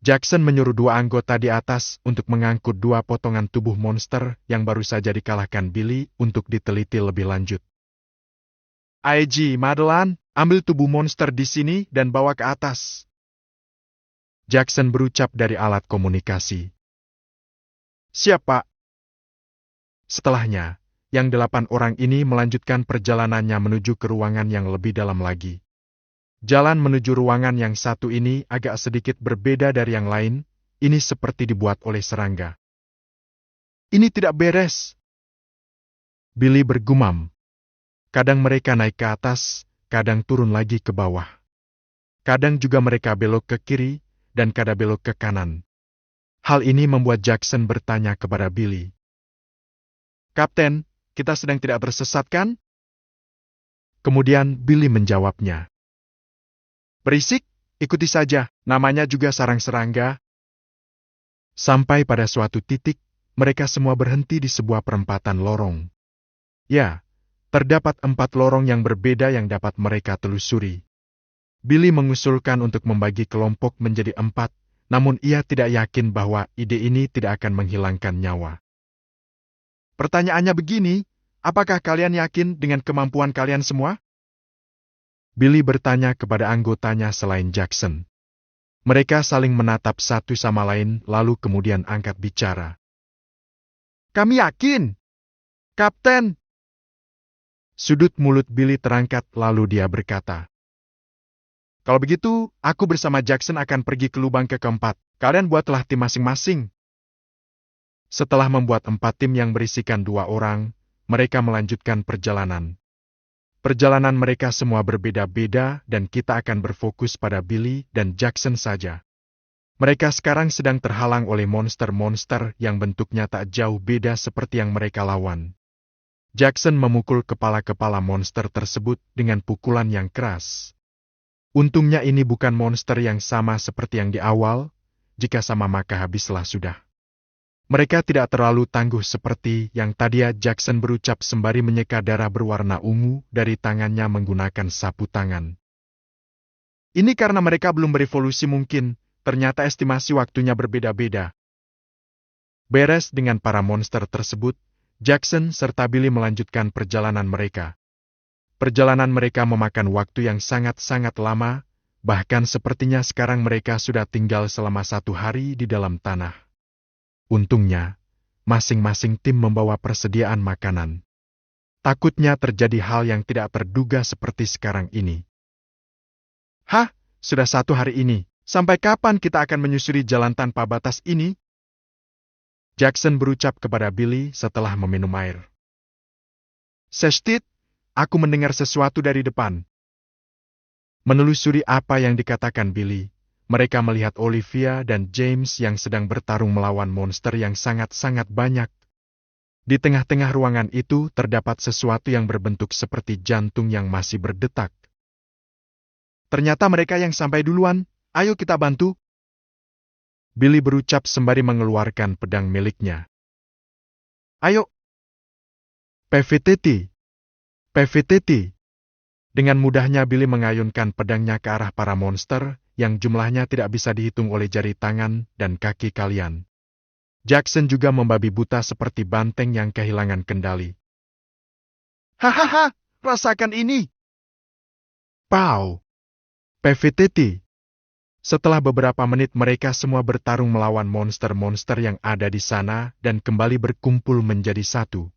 Speaker 2: Jackson menyuruh 2 anggota di atas untuk mengangkut 2 potongan tubuh monster yang baru saja dikalahkan Billy untuk diteliti lebih lanjut.
Speaker 3: IG, Madeline, ambil tubuh monster di sini dan bawa ke atas.
Speaker 2: Jackson berucap dari alat komunikasi.
Speaker 3: Siap, Pak.
Speaker 2: Setelahnya, yang 8 orang ini melanjutkan perjalanannya menuju ke ruangan yang lebih dalam lagi. Jalan menuju ruangan yang satu ini agak sedikit berbeda dari yang lain, ini seperti dibuat oleh serangga.
Speaker 3: Ini tidak beres.
Speaker 2: Billy bergumam. Kadang mereka naik ke atas, kadang turun lagi ke bawah. Kadang juga mereka belok ke kiri, dan kadang belok ke kanan. Hal ini membuat Jackson bertanya kepada Billy.
Speaker 3: Kapten, kita sedang tidak tersesat kan?
Speaker 2: Kemudian Billy menjawabnya.
Speaker 3: Berisik, ikuti saja, namanya juga sarang serangga.
Speaker 2: Sampai pada suatu titik, mereka semua berhenti di sebuah perempatan lorong. Ya, terdapat 4 lorong yang berbeda yang dapat mereka telusuri. Billy mengusulkan untuk membagi kelompok menjadi 4, namun ia tidak yakin bahwa ide ini tidak akan menghilangkan nyawa.
Speaker 3: Pertanyaannya begini, apakah kalian yakin dengan kemampuan kalian semua?
Speaker 2: Billy bertanya kepada anggotanya selain Jackson. Mereka saling menatap satu sama lain lalu kemudian angkat bicara.
Speaker 3: Kami yakin. Kapten.
Speaker 2: Sudut mulut Billy terangkat lalu dia berkata.
Speaker 3: Kalau begitu, aku bersama Jackson akan pergi ke lubang keempat. Kalian buatlah tim masing-masing.
Speaker 2: Setelah membuat 4 tim yang berisikan 2 orang, mereka melanjutkan perjalanan. Perjalanan mereka semua berbeda-beda dan kita akan berfokus pada Billy dan Jackson saja. Mereka sekarang sedang terhalang oleh monster-monster yang bentuknya tak jauh beda seperti yang mereka lawan. Jackson memukul kepala-kepala monster tersebut dengan pukulan yang keras. Untungnya ini bukan monster yang sama seperti yang di awal, jika sama maka habislah sudah. Mereka tidak terlalu tangguh seperti yang tadi Jackson berucap sembari menyeka darah berwarna ungu dari tangannya menggunakan sapu tangan.
Speaker 3: Ini karena mereka belum berevolusi mungkin, ternyata estimasi waktunya berbeda-beda.
Speaker 2: Beres dengan para monster tersebut, Jackson serta Billy melanjutkan perjalanan mereka. Perjalanan mereka memakan waktu yang sangat-sangat lama, bahkan sepertinya sekarang mereka sudah tinggal selama 1 hari di dalam tanah. Untungnya, masing-masing tim membawa persediaan makanan. Takutnya terjadi hal yang tidak terduga seperti sekarang ini.
Speaker 3: Hah? Sudah 1 hari ini. Sampai kapan kita akan menyusuri jalan tanpa batas ini?
Speaker 2: Jackson berucap kepada Billy setelah meminum air.
Speaker 3: Sestit, aku mendengar sesuatu dari depan.
Speaker 2: Menelusuri apa yang dikatakan Billy, mereka melihat Olivia dan James yang sedang bertarung melawan monster yang sangat-sangat banyak. Di tengah-tengah ruangan itu terdapat sesuatu yang berbentuk seperti jantung yang masih berdetak.
Speaker 3: Ternyata mereka yang sampai duluan. Ayo kita bantu.
Speaker 2: Billy berucap sembari mengeluarkan pedang miliknya.
Speaker 3: Ayo.
Speaker 2: PVTT. PVTT. Dengan mudahnya Billy mengayunkan pedangnya ke arah para monster yang jumlahnya tidak bisa dihitung oleh jari tangan dan kaki kalian. Jackson juga membabi buta seperti banteng yang kehilangan kendali.
Speaker 3: Hahaha, rasakan ini.
Speaker 2: Pow! PVTT. Setelah beberapa menit mereka semua bertarung melawan monster-monster yang ada di sana dan kembali berkumpul menjadi satu.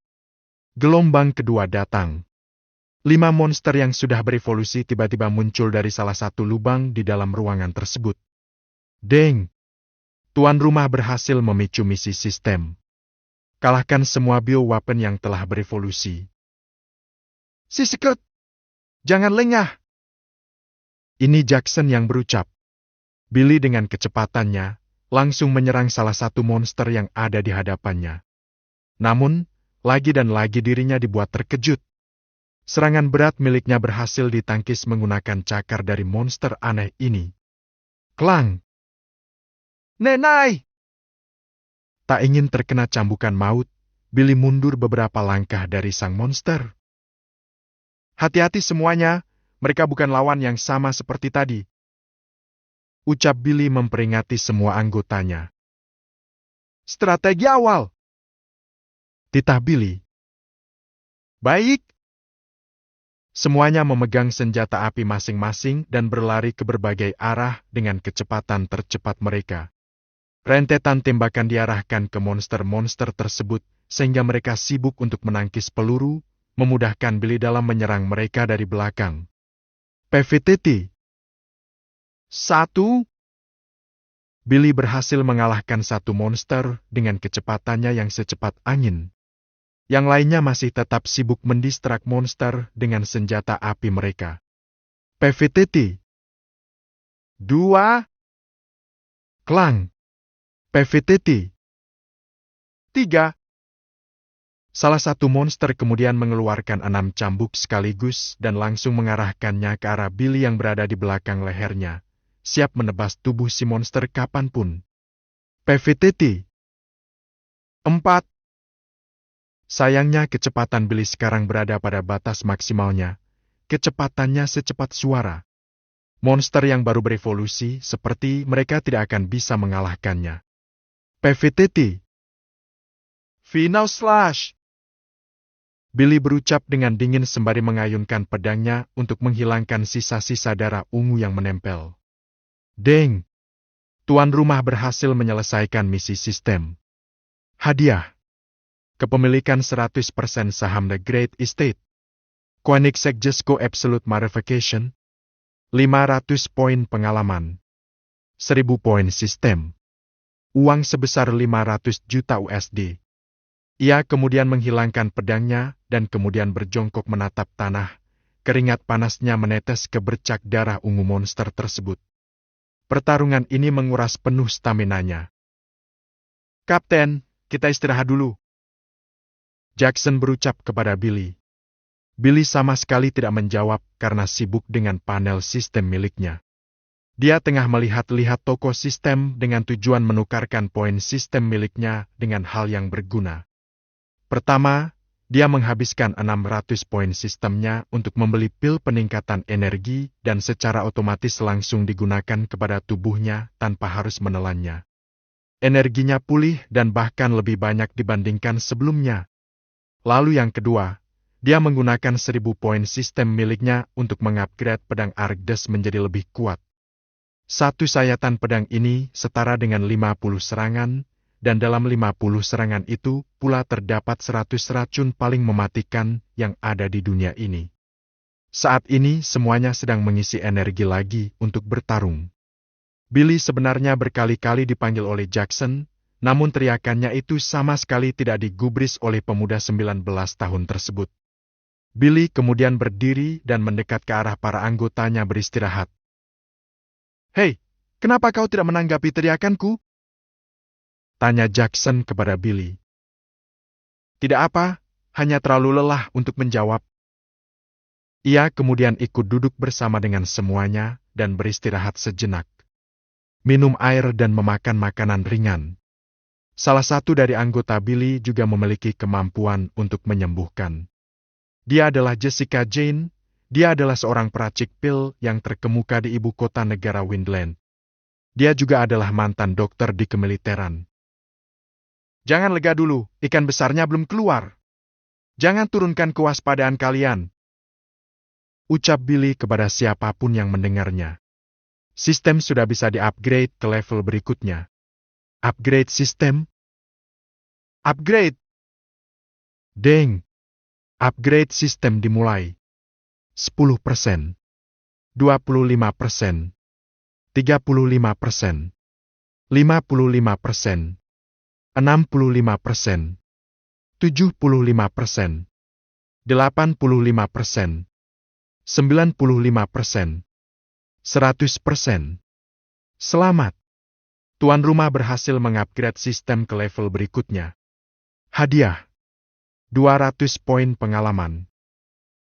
Speaker 2: Gelombang kedua datang. 5 monster yang sudah berevolusi tiba-tiba muncul dari salah satu lubang di dalam ruangan tersebut. Deng! Tuan rumah berhasil memicu misi sistem. Kalahkan semua bioweapon yang telah berevolusi.
Speaker 3: Si Secret, jangan lengah.
Speaker 2: Ini Jackson yang berucap. Billy dengan kecepatannya langsung menyerang salah satu monster yang ada di hadapannya. Namun, lagi dan lagi dirinya dibuat terkejut. Serangan berat miliknya berhasil ditangkis menggunakan cakar dari monster aneh ini. Klang!
Speaker 3: Nenai!
Speaker 2: Tak ingin terkena cambukan maut, Billy mundur beberapa langkah dari sang monster.
Speaker 3: Hati-hati semuanya, mereka bukan lawan yang sama seperti tadi.
Speaker 2: Ucap Billy memperingati semua anggotanya.
Speaker 3: Strategi awal.
Speaker 2: Titah Billy.
Speaker 3: Baik.
Speaker 2: Semuanya memegang senjata api masing-masing dan berlari ke berbagai arah dengan kecepatan tercepat mereka. Rentetan tembakan diarahkan ke monster-monster tersebut sehingga mereka sibuk untuk menangkis peluru, memudahkan Billy dalam menyerang mereka dari belakang. PVTT.
Speaker 3: 1.
Speaker 2: Billy berhasil mengalahkan satu monster dengan kecepatannya yang secepat angin. Yang lainnya masih tetap sibuk mendistrak monster dengan senjata api mereka. PVTT.
Speaker 3: 2.
Speaker 2: Klang. PVTT.
Speaker 3: 3.
Speaker 2: Salah satu monster kemudian mengeluarkan 6 cambuk sekaligus dan langsung mengarahkannya ke arah Billy yang berada di belakang lehernya, siap menebas tubuh si monster kapanpun. PVTT.
Speaker 3: 4.
Speaker 2: Sayangnya kecepatan Billy sekarang berada pada batas maksimalnya. Kecepatannya secepat suara. Monster yang baru berevolusi seperti mereka tidak akan bisa mengalahkannya. PVTT.
Speaker 3: Final Slash.
Speaker 2: Billy berucap dengan dingin sembari mengayunkan pedangnya untuk menghilangkan sisa-sisa darah ungu yang menempel. Deng! Tuan rumah berhasil menyelesaikan misi sistem. Hadiah. Kepemilikan 100% saham The Great Estate. Koenigsegg Jesco Absolute Modification. 500 poin pengalaman. 1000 poin sistem. Uang sebesar 500 juta USD. Ia kemudian menghilangkan pedangnya dan kemudian berjongkok menatap tanah. Keringat panasnya menetes ke bercak darah ungu monster tersebut. Pertarungan ini menguras penuh staminanya.
Speaker 3: Kapten, kita istirahat dulu.
Speaker 2: Jackson berucap kepada Billy. Billy sama sekali tidak menjawab karena sibuk dengan panel sistem miliknya. Dia tengah melihat-lihat toko sistem dengan tujuan menukarkan poin sistem miliknya dengan hal yang berguna. Pertama, dia menghabiskan 600 poin sistemnya untuk membeli pil peningkatan energi dan secara otomatis langsung digunakan kepada tubuhnya tanpa harus menelannya. Energinya pulih dan bahkan lebih banyak dibandingkan sebelumnya. Lalu yang kedua, dia menggunakan 1000 poin sistem miliknya untuk mengupgrade pedang Argdes menjadi lebih kuat. Satu sayatan pedang ini setara dengan 50 serangan, dan dalam 50 serangan itu pula terdapat 100 racun paling mematikan yang ada di dunia ini. Saat ini semuanya sedang mengisi energi lagi untuk bertarung. Billy sebenarnya berkali-kali dipanggil oleh Jackson, namun teriakannya itu sama sekali tidak digubris oleh pemuda 19 tahun tersebut. Billy kemudian berdiri dan mendekat ke arah para anggotanya beristirahat. "Hei, kenapa kau tidak menanggapi teriakanku?" tanya Jackson kepada Billy. "Tidak apa, hanya terlalu lelah untuk menjawab." Ia kemudian ikut duduk bersama dengan semuanya dan beristirahat sejenak. Minum air dan memakan makanan ringan. Salah satu dari anggota Billy juga memiliki kemampuan untuk menyembuhkan. Dia adalah Jessica Jane. Dia adalah seorang peracik pil yang terkemuka di ibu kota negara Windland. Dia juga adalah mantan dokter di kemiliteran. "Jangan lega dulu, ikan besarnya belum keluar. Jangan turunkan kewaspadaan kalian," ucap Billy kepada siapapun yang mendengarnya. Sistem sudah bisa di-upgrade ke level berikutnya. Upgrade sistem? Upgrade! Deng! Upgrade sistem dimulai. 10%, 25%, 35%, 55%, 65%, 75%, 85%, 95%, 100%. Selamat! Tuan rumah berhasil mengupgrade sistem ke level berikutnya. Hadiah 200 poin pengalaman.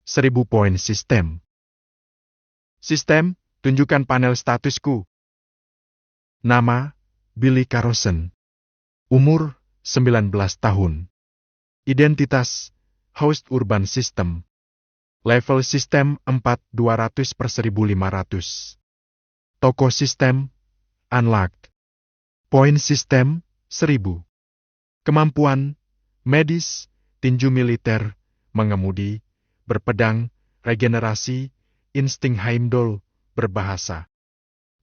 Speaker 2: 1000 poin sistem. Sistem, tunjukkan panel statusku. Nama, Billy Carlson. Umur, 19 tahun. Identitas, host urban system. Level sistem 4 200/1500. Toko sistem, unlocked. Poin sistem, 1000. Kemampuan, medis, tinju militer, mengemudi, berpedang, regenerasi, insting Heimdall, berbahasa.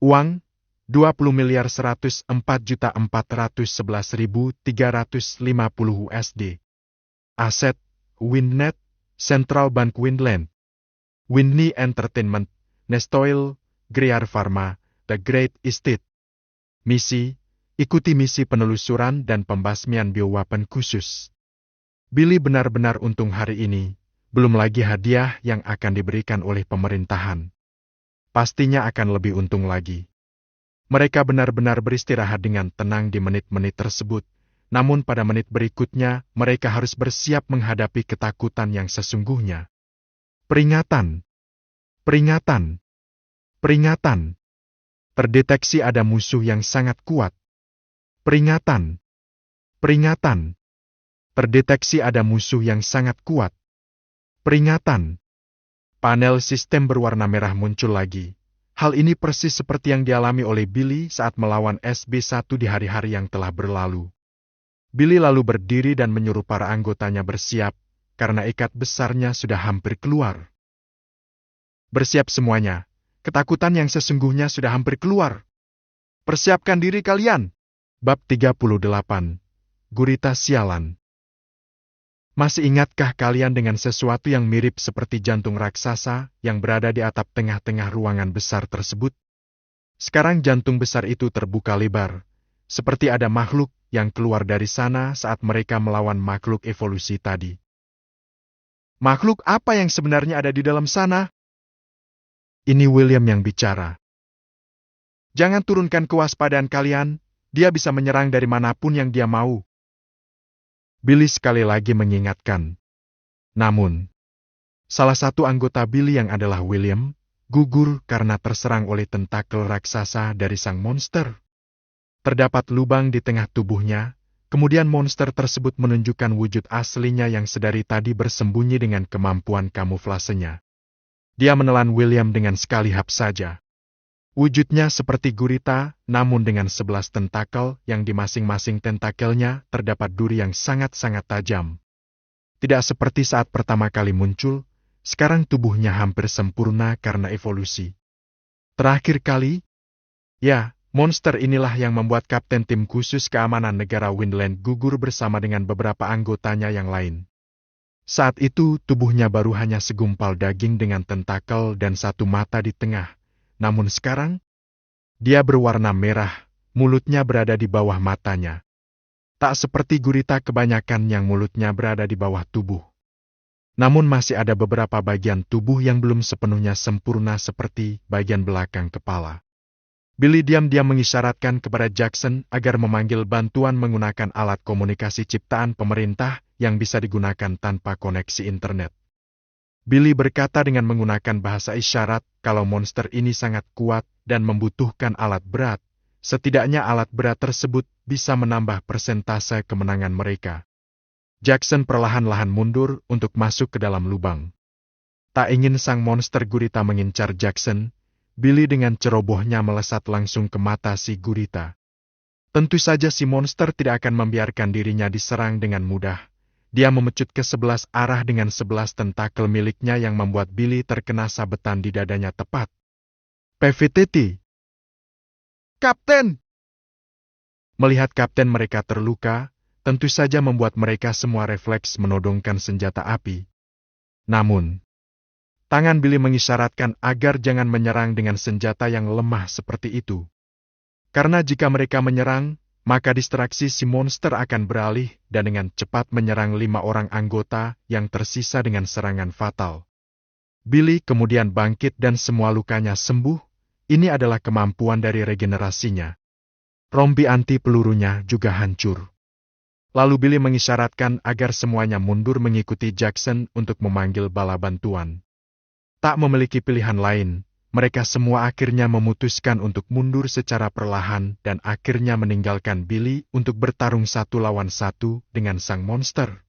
Speaker 2: Uang, 20.104.411.350 USD. Aset, Windnet, Central Bank Windland. Windney Entertainment, Nestoil, Greer Pharma, The Great Estate. Misi, ikuti misi penelusuran dan pembasmian bioweapon khusus. Billy benar-benar untung hari ini, belum lagi hadiah yang akan diberikan oleh pemerintahan. Pastinya akan lebih untung lagi. Mereka benar-benar beristirahat dengan tenang di menit-menit tersebut, namun pada menit berikutnya mereka harus bersiap menghadapi ketakutan yang sesungguhnya. Peringatan! Peringatan! Peringatan! Terdeteksi ada musuh yang sangat kuat. Peringatan! Peringatan! Terdeteksi ada musuh yang sangat kuat. Peringatan! Panel sistem berwarna merah muncul lagi. Hal ini persis seperti yang dialami oleh Billy saat melawan SB1 di hari-hari yang telah berlalu. Billy lalu berdiri dan menyuruh para anggotanya bersiap, karena ikat besarnya sudah hampir keluar. Bersiap semuanya, ketakutan yang sesungguhnya sudah hampir keluar. Persiapkan diri kalian. Bab 38. Gurita Sialan. Masih ingatkah kalian dengan sesuatu yang mirip seperti jantung raksasa yang berada di atap tengah-tengah ruangan besar tersebut? Sekarang jantung besar itu terbuka lebar, seperti ada makhluk yang keluar dari sana saat mereka melawan makhluk evolusi tadi. Makhluk apa yang sebenarnya ada di dalam sana? Ini William yang bicara. Jangan turunkan kewaspadaan kalian, dia bisa menyerang dari manapun yang dia mau. Billy sekali lagi mengingatkan. Namun, salah satu anggota Billy yang adalah William, gugur karena terserang oleh tentakel raksasa dari sang monster. Terdapat lubang di tengah tubuhnya, kemudian monster tersebut menunjukkan wujud aslinya yang sedari tadi bersembunyi dengan kemampuan kamuflasenya. Dia menelan William dengan sekali hap saja. Wujudnya seperti gurita, namun dengan 11 tentakel yang di masing-masing tentakelnya terdapat duri yang sangat-sangat tajam. Tidak seperti saat pertama kali muncul, sekarang tubuhnya hampir sempurna karena evolusi. Terakhir kali? Ya, Monster inilah yang membuat Kapten Tim Khusus Keamanan Negara Windland gugur bersama dengan beberapa anggotanya yang lain. Saat itu tubuhnya baru hanya segumpal daging dengan tentakel dan satu mata di tengah. Namun sekarang, dia berwarna merah, mulutnya berada di bawah matanya. Tak seperti gurita kebanyakan yang mulutnya berada di bawah tubuh. Namun masih ada beberapa bagian tubuh yang belum sepenuhnya sempurna seperti bagian belakang kepala. Billy diam-diam mengisyaratkan kepada Jackson agar memanggil bantuan menggunakan alat komunikasi ciptaan pemerintah yang bisa digunakan tanpa koneksi internet. Billy berkata dengan menggunakan bahasa isyarat kalau monster ini sangat kuat dan membutuhkan alat berat. Setidaknya alat berat tersebut bisa menambah persentase kemenangan mereka. Jackson perlahan-lahan mundur untuk masuk ke dalam lubang. Tak ingin sang monster gurita mengincar Jackson, Billy dengan cerobohnya melesat langsung ke mata si gurita. Tentu saja si monster tidak akan membiarkan dirinya diserang dengan mudah. Dia memecut ke 11 arah dengan 11 tentakel miliknya yang membuat Billy terkena sabetan di dadanya tepat. PVTT.
Speaker 3: Kapten!
Speaker 2: Melihat kapten mereka terluka, tentu saja membuat mereka semua refleks menodongkan senjata api. Namun, tangan Billy mengisyaratkan agar jangan menyerang dengan senjata yang lemah seperti itu. Karena jika mereka menyerang, maka distraksi si monster akan beralih dan dengan cepat menyerang 5 orang anggota yang tersisa dengan serangan fatal. Billy kemudian bangkit dan semua lukanya sembuh. Ini adalah kemampuan dari regenerasinya. Rompi anti pelurunya juga hancur. Lalu Billy mengisyaratkan agar semuanya mundur mengikuti Jackson untuk memanggil bala bantuan. Tak memiliki pilihan lain, mereka semua akhirnya memutuskan untuk mundur secara perlahan dan akhirnya meninggalkan Billy untuk bertarung 1 lawan 1 dengan sang monster.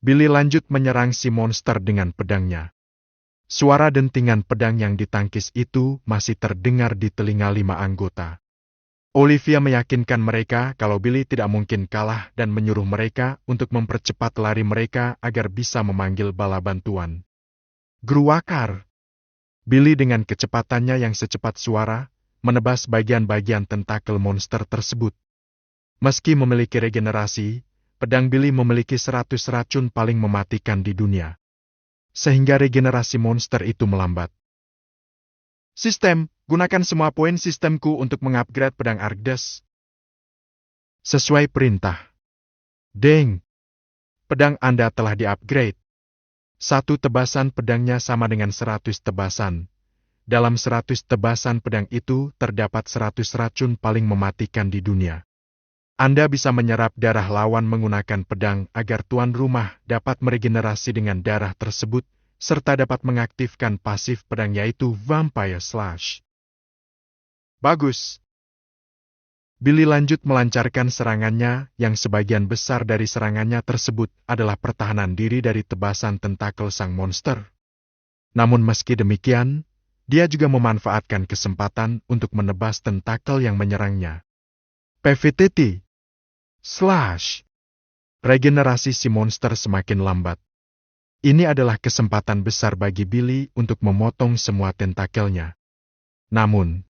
Speaker 2: Billy lanjut menyerang si monster dengan pedangnya. Suara dentingan pedang yang ditangkis itu masih terdengar di telinga 5 anggota. Olivia meyakinkan mereka kalau Billy tidak mungkin kalah dan menyuruh mereka untuk mempercepat lari mereka agar bisa memanggil bala bantuan. Gruwakar. Billy dengan kecepatannya yang secepat suara, menebas bagian-bagian tentakel monster tersebut. Meski memiliki regenerasi, pedang Billy memiliki 100 racun paling mematikan di dunia. Sehingga regenerasi monster itu melambat.
Speaker 3: Sistem, gunakan semua poin sistemku untuk mengupgrade pedang Argdes.
Speaker 2: Sesuai perintah. Deng. Pedang Anda telah di-upgrade. 1 tebasan pedangnya sama dengan 100 tebasan. Dalam 100 tebasan pedang itu terdapat 100 racun paling mematikan di dunia. Anda bisa menyerap darah lawan menggunakan pedang agar tuan rumah dapat meregenerasi dengan darah tersebut, serta dapat mengaktifkan pasif pedang yaitu Vampire Slash.
Speaker 3: Bagus.
Speaker 2: Billy lanjut melancarkan serangannya, yang sebagian besar dari serangannya tersebut adalah pertahanan diri dari tebasan tentakel sang monster. Namun meski demikian, dia juga memanfaatkan kesempatan untuk menebas tentakel yang menyerangnya. PVTT. Slash. Regenerasi si monster semakin lambat. Ini adalah kesempatan besar bagi Billy untuk memotong semua tentakelnya. Namun,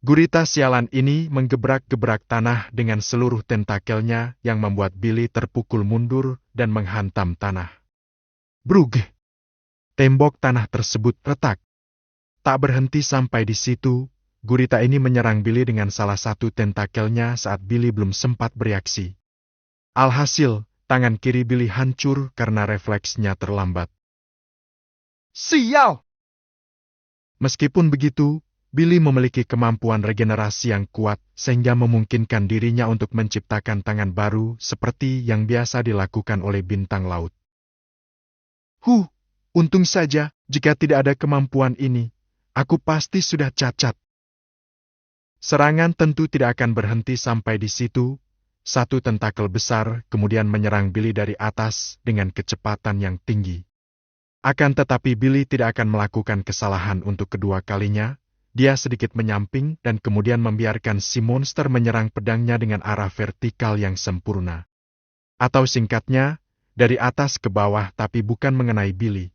Speaker 2: gurita sialan ini menggebrak-gebrak tanah dengan seluruh tentakelnya yang membuat Billy terpukul mundur dan menghantam tanah. Brug! Tembok tanah tersebut retak. Tak berhenti sampai di situ, gurita ini menyerang Billy dengan salah satu tentakelnya saat Billy belum sempat bereaksi. Alhasil, tangan kiri Billy hancur karena refleksnya terlambat.
Speaker 3: Sial!
Speaker 2: Meskipun begitu, Billy memiliki kemampuan regenerasi yang kuat sehingga memungkinkan dirinya untuk menciptakan tangan baru seperti yang biasa dilakukan oleh bintang laut. Untung saja jika tidak ada kemampuan ini, aku pasti sudah cacat. Serangan tentu tidak akan berhenti sampai di situ. 1 tentakel besar kemudian menyerang Billy dari atas dengan kecepatan yang tinggi. Akan tetapi Billy tidak akan melakukan kesalahan untuk kedua kalinya. Dia sedikit menyamping dan kemudian membiarkan si monster menyerang pedangnya dengan arah vertikal yang sempurna. Atau singkatnya, dari atas ke bawah tapi bukan mengenai Billy.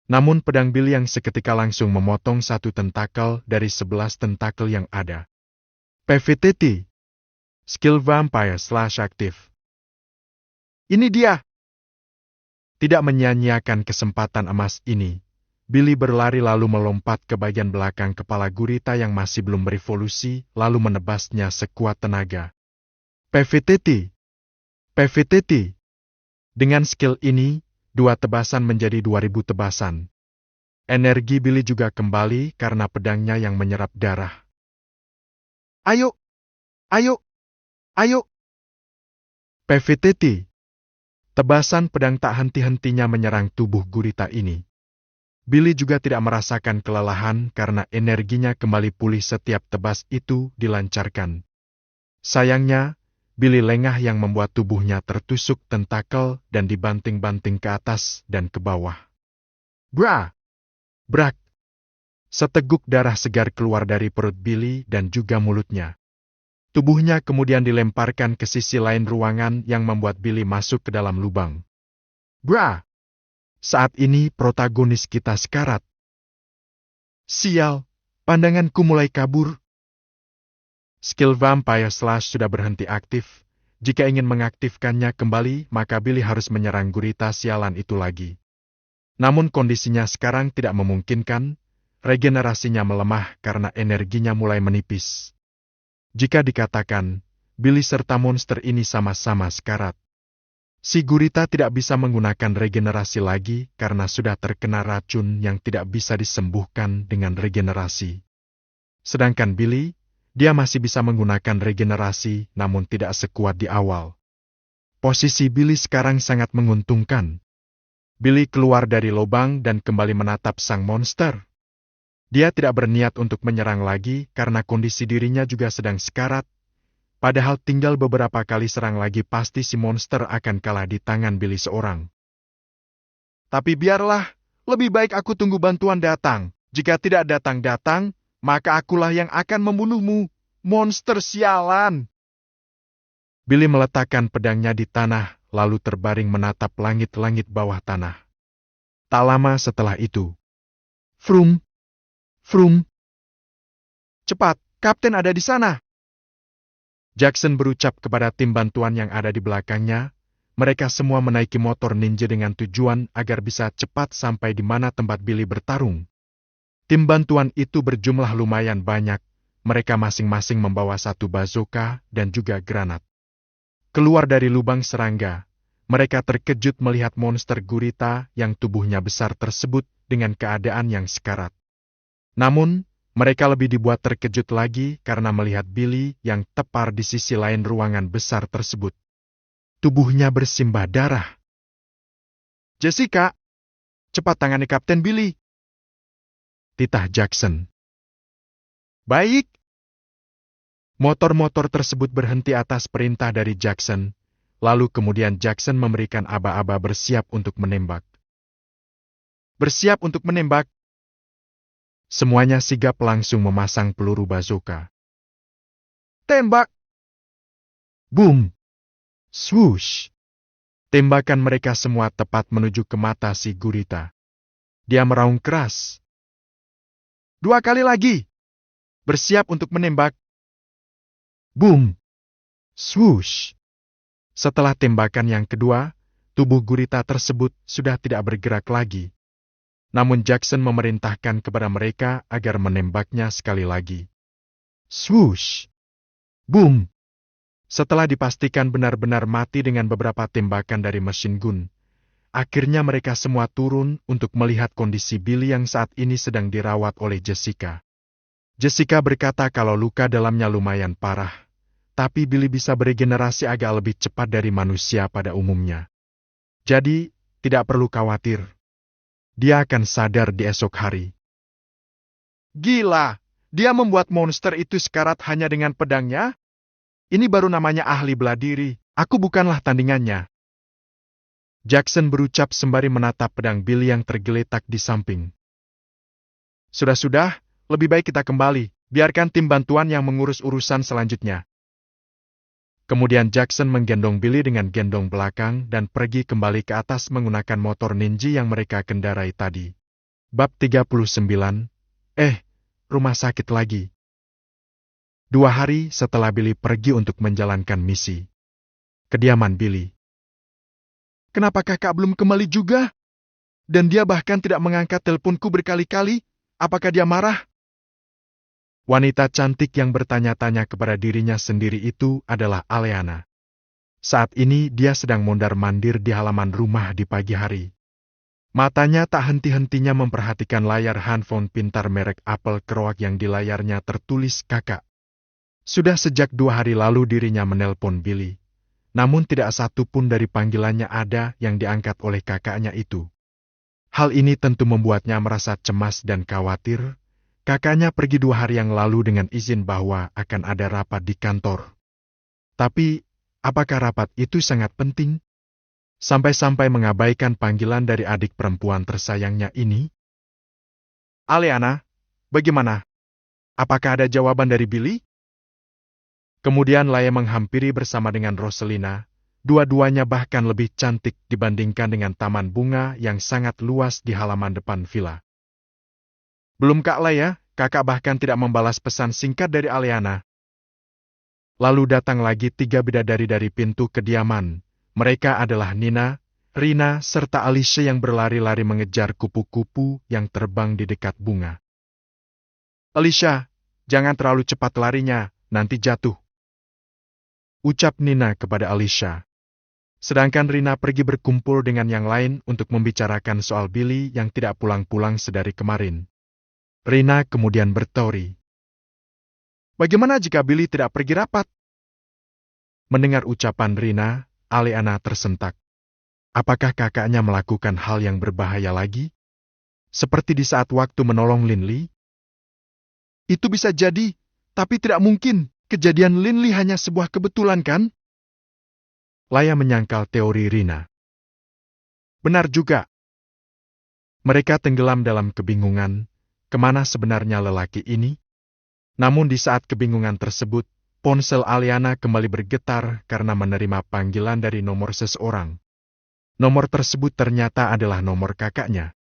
Speaker 2: Namun pedang Billy yang seketika langsung memotong 1 tentakel dari 11 tentakel yang ada. PVTT. Skill Vampire / aktif.
Speaker 3: Ini dia.
Speaker 2: Tidak menyia-nyiakan kesempatan emas ini, Billy berlari lalu melompat ke bagian belakang kepala gurita yang masih belum berevolusi, lalu menebasnya sekuat tenaga. PVTT. PVTT. Dengan skill ini, 2 tebasan menjadi 2000 tebasan. Energi Billy juga kembali karena pedangnya yang menyerap darah.
Speaker 3: Ayo. Ayo. Ayo.
Speaker 2: PVTT. Tebasan pedang tak henti-hentinya menyerang tubuh gurita ini. Billy juga tidak merasakan kelelahan karena energinya kembali pulih setiap tebas itu dilancarkan. Sayangnya, Billy lengah yang membuat tubuhnya tertusuk tentakel dan dibanting-banting ke atas dan ke bawah. Bra! Brak! Seteguk darah segar keluar dari perut Billy dan juga mulutnya. Tubuhnya kemudian dilemparkan ke sisi lain ruangan yang membuat Billy masuk ke dalam lubang. Bra! Saat ini protagonis kita sekarat. Sial, pandanganku mulai kabur. Skill Vampire / sudah berhenti aktif. Jika ingin mengaktifkannya kembali, maka Billy harus menyerang gurita sialan itu lagi. Namun kondisinya sekarang tidak memungkinkan, regenerasinya melemah karena energinya mulai menipis. Jika dikatakan, Billy serta monster ini sama-sama sekarat. Si gurita tidak bisa menggunakan regenerasi lagi karena sudah terkena racun yang tidak bisa disembuhkan dengan regenerasi. Sedangkan Billy, dia masih bisa menggunakan regenerasi namun tidak sekuat di awal. Posisi Billy sekarang sangat menguntungkan. Billy keluar dari lubang dan kembali menatap sang monster. Dia tidak berniat untuk menyerang lagi karena kondisi dirinya juga sedang sekarat. Padahal tinggal beberapa kali serang lagi pasti si monster akan kalah di tangan Billy seorang.
Speaker 3: Tapi biarlah, lebih baik aku tunggu bantuan datang. Jika tidak datang-datang, maka akulah yang akan membunuhmu, monster sialan.
Speaker 2: Billy meletakkan pedangnya di tanah, lalu terbaring menatap langit-langit bawah tanah. Tak lama setelah itu, Frum! Frum!
Speaker 3: Cepat, Kapten ada di sana.
Speaker 2: Jackson berucap kepada tim bantuan yang ada di belakangnya. Mereka semua menaiki motor ninja dengan tujuan agar bisa cepat sampai di mana tempat Billy bertarung. Tim bantuan itu berjumlah lumayan banyak. Mereka masing-masing membawa 1 bazooka dan juga granat. Keluar dari lubang serangga, mereka terkejut melihat monster gurita yang tubuhnya besar tersebut dengan keadaan yang sekarat. Namun, mereka lebih dibuat terkejut lagi karena melihat Billy yang tepar di sisi lain ruangan besar tersebut. Tubuhnya bersimbah darah.
Speaker 3: Jessica, cepat tangani Kapten Billy.
Speaker 2: Titah Jackson.
Speaker 3: Baik.
Speaker 2: Motor-motor tersebut berhenti atas perintah dari Jackson, lalu kemudian Jackson memberikan aba-aba bersiap untuk menembak.
Speaker 3: Bersiap untuk menembak.
Speaker 2: Semuanya sigap langsung memasang peluru bazooka.
Speaker 3: Tembak!
Speaker 2: Boom! Swoosh! Tembakan mereka semua tepat menuju ke mata si gurita. Dia meraung keras.
Speaker 3: 2 kali lagi. Bersiap untuk menembak.
Speaker 2: Boom! Swoosh! Setelah tembakan yang kedua, tubuh gurita tersebut sudah tidak bergerak lagi. Namun Jackson memerintahkan kepada mereka agar menembaknya sekali lagi. Swoosh! Boom! Setelah dipastikan benar-benar mati dengan beberapa tembakan dari mesin gun, akhirnya mereka semua turun untuk melihat kondisi Billy yang saat ini sedang dirawat oleh Jessica. Jessica berkata kalau luka dalamnya lumayan parah, tapi Billy bisa beregenerasi agak lebih cepat dari manusia pada umumnya. Jadi, tidak perlu khawatir. Dia akan sadar di esok hari.
Speaker 3: Gila, dia membuat monster itu sekarat hanya dengan pedangnya? Ini baru namanya ahli bela diri, aku bukanlah tandingannya.
Speaker 2: Jackson berucap sembari menatap pedang Billy yang tergeletak di samping.
Speaker 3: Sudah-sudah, lebih baik kita kembali, biarkan tim bantuan yang mengurus urusan selanjutnya.
Speaker 2: Kemudian Jackson menggendong Billy dengan gendong belakang dan pergi kembali ke atas menggunakan motor ninja yang mereka kendarai tadi. Bab 39. Rumah sakit lagi. 2 hari setelah Billy pergi untuk menjalankan misi. Kediaman Billy.
Speaker 3: Kenapa kakak belum kembali juga? Dan dia bahkan tidak mengangkat teleponku berkali-kali. Apakah dia marah?
Speaker 2: Wanita cantik yang bertanya-tanya kepada dirinya sendiri itu adalah Aleana. Saat ini dia sedang mondar-mandir di halaman rumah di pagi hari. Matanya tak henti-hentinya memperhatikan layar handphone pintar merek Apple keroak yang di layarnya tertulis kakak. Sudah sejak 2 hari lalu dirinya menelpon Billy. Namun tidak satu pun dari panggilannya ada yang diangkat oleh kakaknya itu. Hal ini tentu membuatnya merasa cemas dan khawatir. Kakaknya pergi 2 hari yang lalu dengan izin bahwa akan ada rapat di kantor. Tapi, apakah rapat itu sangat penting? Sampai-sampai mengabaikan panggilan dari adik perempuan tersayangnya ini?
Speaker 3: Aleana, bagaimana? Apakah ada jawaban dari Billy?
Speaker 2: Kemudian Laya menghampiri bersama dengan Roselina. Dua-duanya bahkan lebih cantik dibandingkan dengan taman bunga yang sangat luas di halaman depan villa.
Speaker 3: Belum Kak Laya, kakak bahkan tidak membalas pesan singkat dari Aleana.
Speaker 2: Lalu datang lagi 3 bidadari dari pintu kediaman. Mereka adalah Nina, Rina, serta Alicia yang berlari-lari mengejar kupu-kupu yang terbang di dekat bunga.
Speaker 3: Alicia, jangan terlalu cepat larinya, nanti jatuh.
Speaker 2: Ucap Nina kepada Alicia. Sedangkan Rina pergi berkumpul dengan yang lain untuk membicarakan soal Billy yang tidak pulang-pulang sedari kemarin. Rina kemudian berteori.
Speaker 3: Bagaimana jika Billy tidak pergi rapat?
Speaker 2: Mendengar ucapan Rina, Aleana tersentak. Apakah kakaknya melakukan hal yang berbahaya lagi? Seperti di saat waktu menolong Linley?
Speaker 3: Itu bisa jadi, tapi tidak mungkin. Kejadian Linley hanya sebuah kebetulan kan?
Speaker 2: Laya menyangkal teori Rina.
Speaker 3: Benar juga.
Speaker 2: Mereka tenggelam dalam kebingungan, kemana sebenarnya lelaki ini? Namun di saat kebingungan tersebut, ponsel Aleana kembali bergetar karena menerima panggilan dari nomor seseorang. Nomor tersebut ternyata adalah nomor kakaknya.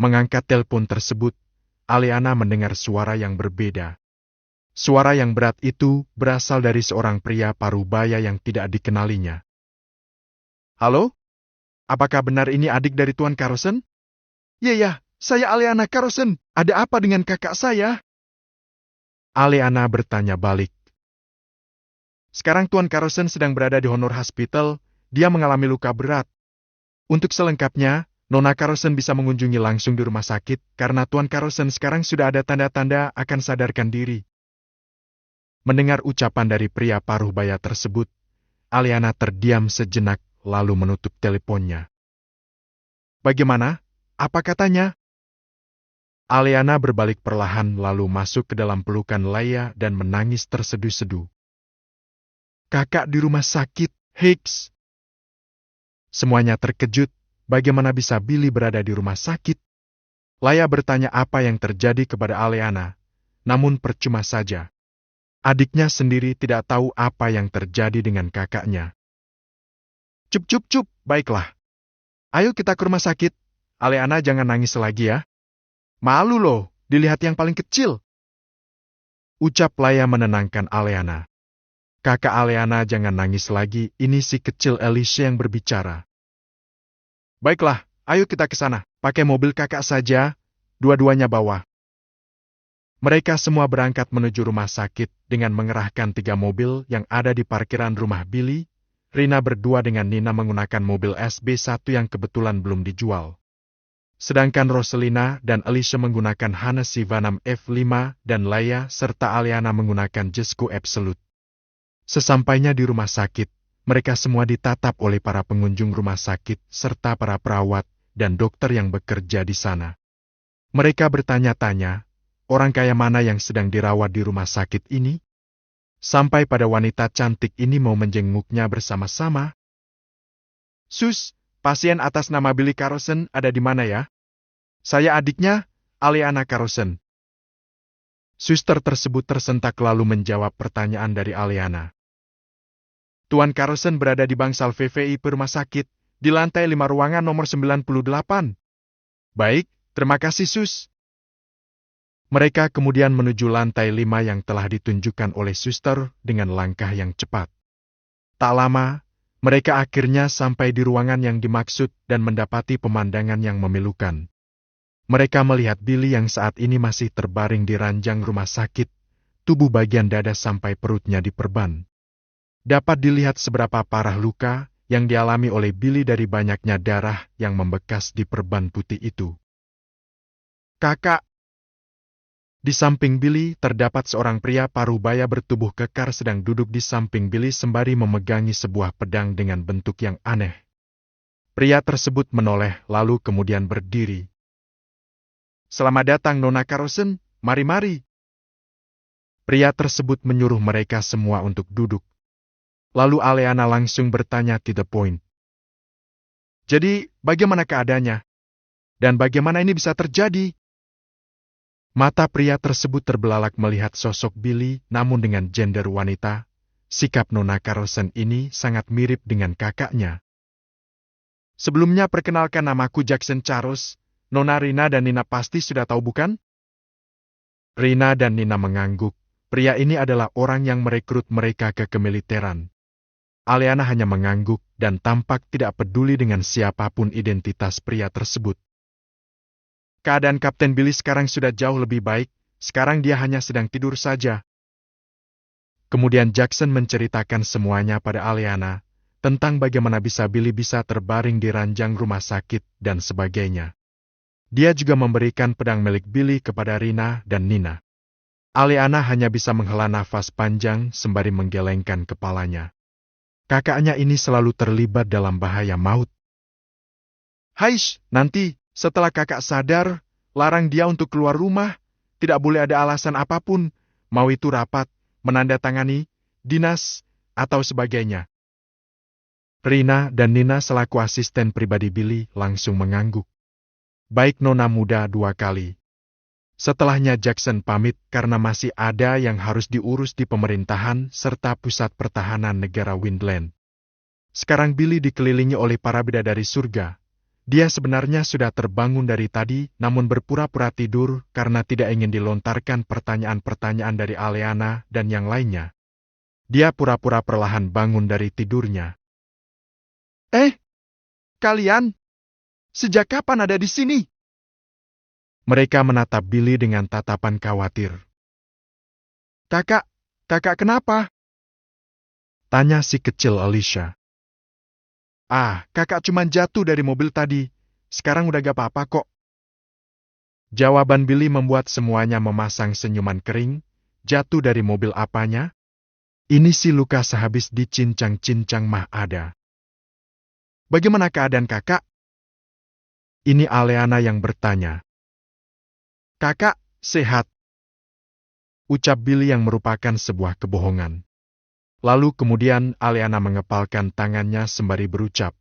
Speaker 2: Mengangkat telepon tersebut, Aleana mendengar suara yang berbeda. Suara yang berat itu berasal dari seorang pria parubaya yang tidak dikenalinya.
Speaker 3: Halo? Apakah benar ini adik dari Tuan Carlson? Ya, saya Aleana Carlson. Ada apa dengan kakak saya?
Speaker 2: Aleana bertanya balik.
Speaker 3: Sekarang Tuan Carlson sedang berada di Honor Hospital. Dia mengalami luka berat. Untuk selengkapnya, Nona Carlson bisa mengunjungi langsung di rumah sakit karena Tuan Carlson sekarang sudah ada tanda-tanda akan sadarkan diri.
Speaker 2: Mendengar ucapan dari pria parubaya tersebut, Aleana terdiam sejenak lalu menutup teleponnya.
Speaker 3: Bagaimana? Apa katanya?
Speaker 2: Aleana berbalik perlahan lalu masuk ke dalam pelukan Laya dan menangis terseduh-seduh.
Speaker 3: Kakak di rumah sakit, Hicks.
Speaker 2: Semuanya terkejut, bagaimana bisa Billy berada di rumah sakit? Laya bertanya apa yang terjadi kepada Aleana, namun percuma saja. Adiknya sendiri tidak tahu apa yang terjadi dengan kakaknya.
Speaker 3: Cup, baiklah. Ayo kita ke rumah sakit. Aleana jangan nangis lagi ya. Malu loh, dilihat yang paling kecil.
Speaker 2: Ucap Laya menenangkan Aleana. Kakak Aleana jangan nangis lagi, ini si kecil Alicia yang berbicara.
Speaker 3: Baiklah, ayo kita ke sana. Pakai mobil kakak saja, dua-duanya bawa.
Speaker 2: Mereka semua berangkat menuju rumah sakit dengan mengerahkan 3 mobil yang ada di parkiran rumah Billy. Rina berdua dengan Nina menggunakan mobil SB1 yang kebetulan belum dijual. Sedangkan Roselina dan Alicia menggunakan Hennessy V6 F5 dan Laya serta Aleana menggunakan Jesko Absolute. Sesampainya di rumah sakit, mereka semua ditatap oleh para pengunjung rumah sakit serta para perawat dan dokter yang bekerja di sana. Mereka bertanya-tanya, orang kaya mana yang sedang dirawat di rumah sakit ini? Sampai pada wanita cantik ini mau menjenguknya bersama-sama.
Speaker 3: Sus, pasien atas nama Billy Carlson ada di mana ya? Saya adiknya, Aleana Carlson.
Speaker 2: Suster tersebut tersentak lalu menjawab pertanyaan dari Aleana.
Speaker 3: Tuan Carlson berada di bangsal VVI rumah sakit, di lantai 5 ruangan nomor 98.
Speaker 2: Baik, terima kasih Sus. Mereka kemudian menuju lantai 5 yang telah ditunjukkan oleh suster dengan langkah yang cepat. Tak lama, mereka akhirnya sampai di ruangan yang dimaksud dan mendapati pemandangan yang memilukan. Mereka melihat Billy yang saat ini masih terbaring di ranjang rumah sakit, tubuh bagian dada sampai perutnya diperban. Dapat dilihat seberapa parah luka yang dialami oleh Billy dari banyaknya darah yang membekas di perban putih itu. "Kakak!" Di samping Billy terdapat seorang pria parubaya bertubuh kekar sedang duduk di samping Billy sembari memegangi sebuah pedang dengan bentuk yang aneh. Pria tersebut menoleh lalu kemudian berdiri. "Selamat datang Nona Carlson, mari-mari." Pria tersebut menyuruh mereka semua untuk duduk. Lalu Aleana langsung bertanya to the point. "Jadi, bagaimana keadaannya? Dan bagaimana ini bisa terjadi?" Mata pria tersebut terbelalak melihat sosok Billy, namun dengan gender wanita. Sikap Nona Carlson ini sangat mirip dengan kakaknya. "Sebelumnya perkenalkan, namaku Jackson Charles. Nona Rina dan Nina pasti sudah tahu bukan?" Rina dan Nina mengangguk. Pria ini adalah orang yang merekrut mereka ke kemiliteran. Aleana hanya mengangguk dan tampak tidak peduli dengan siapapun identitas pria tersebut. "Keadaan Kapten Billy sekarang sudah jauh lebih baik, sekarang dia hanya sedang tidur saja." Kemudian Jackson menceritakan semuanya pada Aleana, tentang bagaimana Billy bisa terbaring di ranjang rumah sakit dan sebagainya. Dia juga memberikan pedang milik Billy kepada Rina dan Nina. Aleana hanya bisa menghela nafas panjang sembari menggelengkan kepalanya. Kakaknya ini selalu terlibat dalam bahaya maut. "Haish, nanti, setelah kakak sadar, larang dia untuk keluar rumah. Tidak boleh ada alasan apapun, mau itu rapat, menandatangani, dinas, atau sebagainya." Rina dan Nina selaku asisten pribadi Billy langsung mengangguk. "Baik Nona muda," 2 kali. Setelahnya Jackson pamit karena masih ada yang harus diurus di pemerintahan serta pusat pertahanan negara Windland. Sekarang Billy dikelilingi oleh para bidadari surga. Dia sebenarnya sudah terbangun dari tadi, namun berpura-pura tidur karena tidak ingin dilontarkan pertanyaan-pertanyaan dari Aleana dan yang lainnya. Dia pura-pura perlahan bangun dari tidurnya. Kalian? Sejak kapan ada di sini?" Mereka menatap Billy dengan tatapan khawatir. Kakak kenapa?" tanya si kecil Alicia. Kakak cuma jatuh dari mobil tadi. Sekarang udah gak apa-apa kok." Jawaban Billy membuat semuanya memasang senyuman kering. Jatuh dari mobil apanya? Ini si luka sehabis dicincang-cincang mah ada. "Bagaimana keadaan kakak?" Ini Aleana yang bertanya. "Kakak, sehat," ucap Billy yang merupakan sebuah kebohongan. Lalu kemudian Aleana mengepalkan tangannya sembari berucap.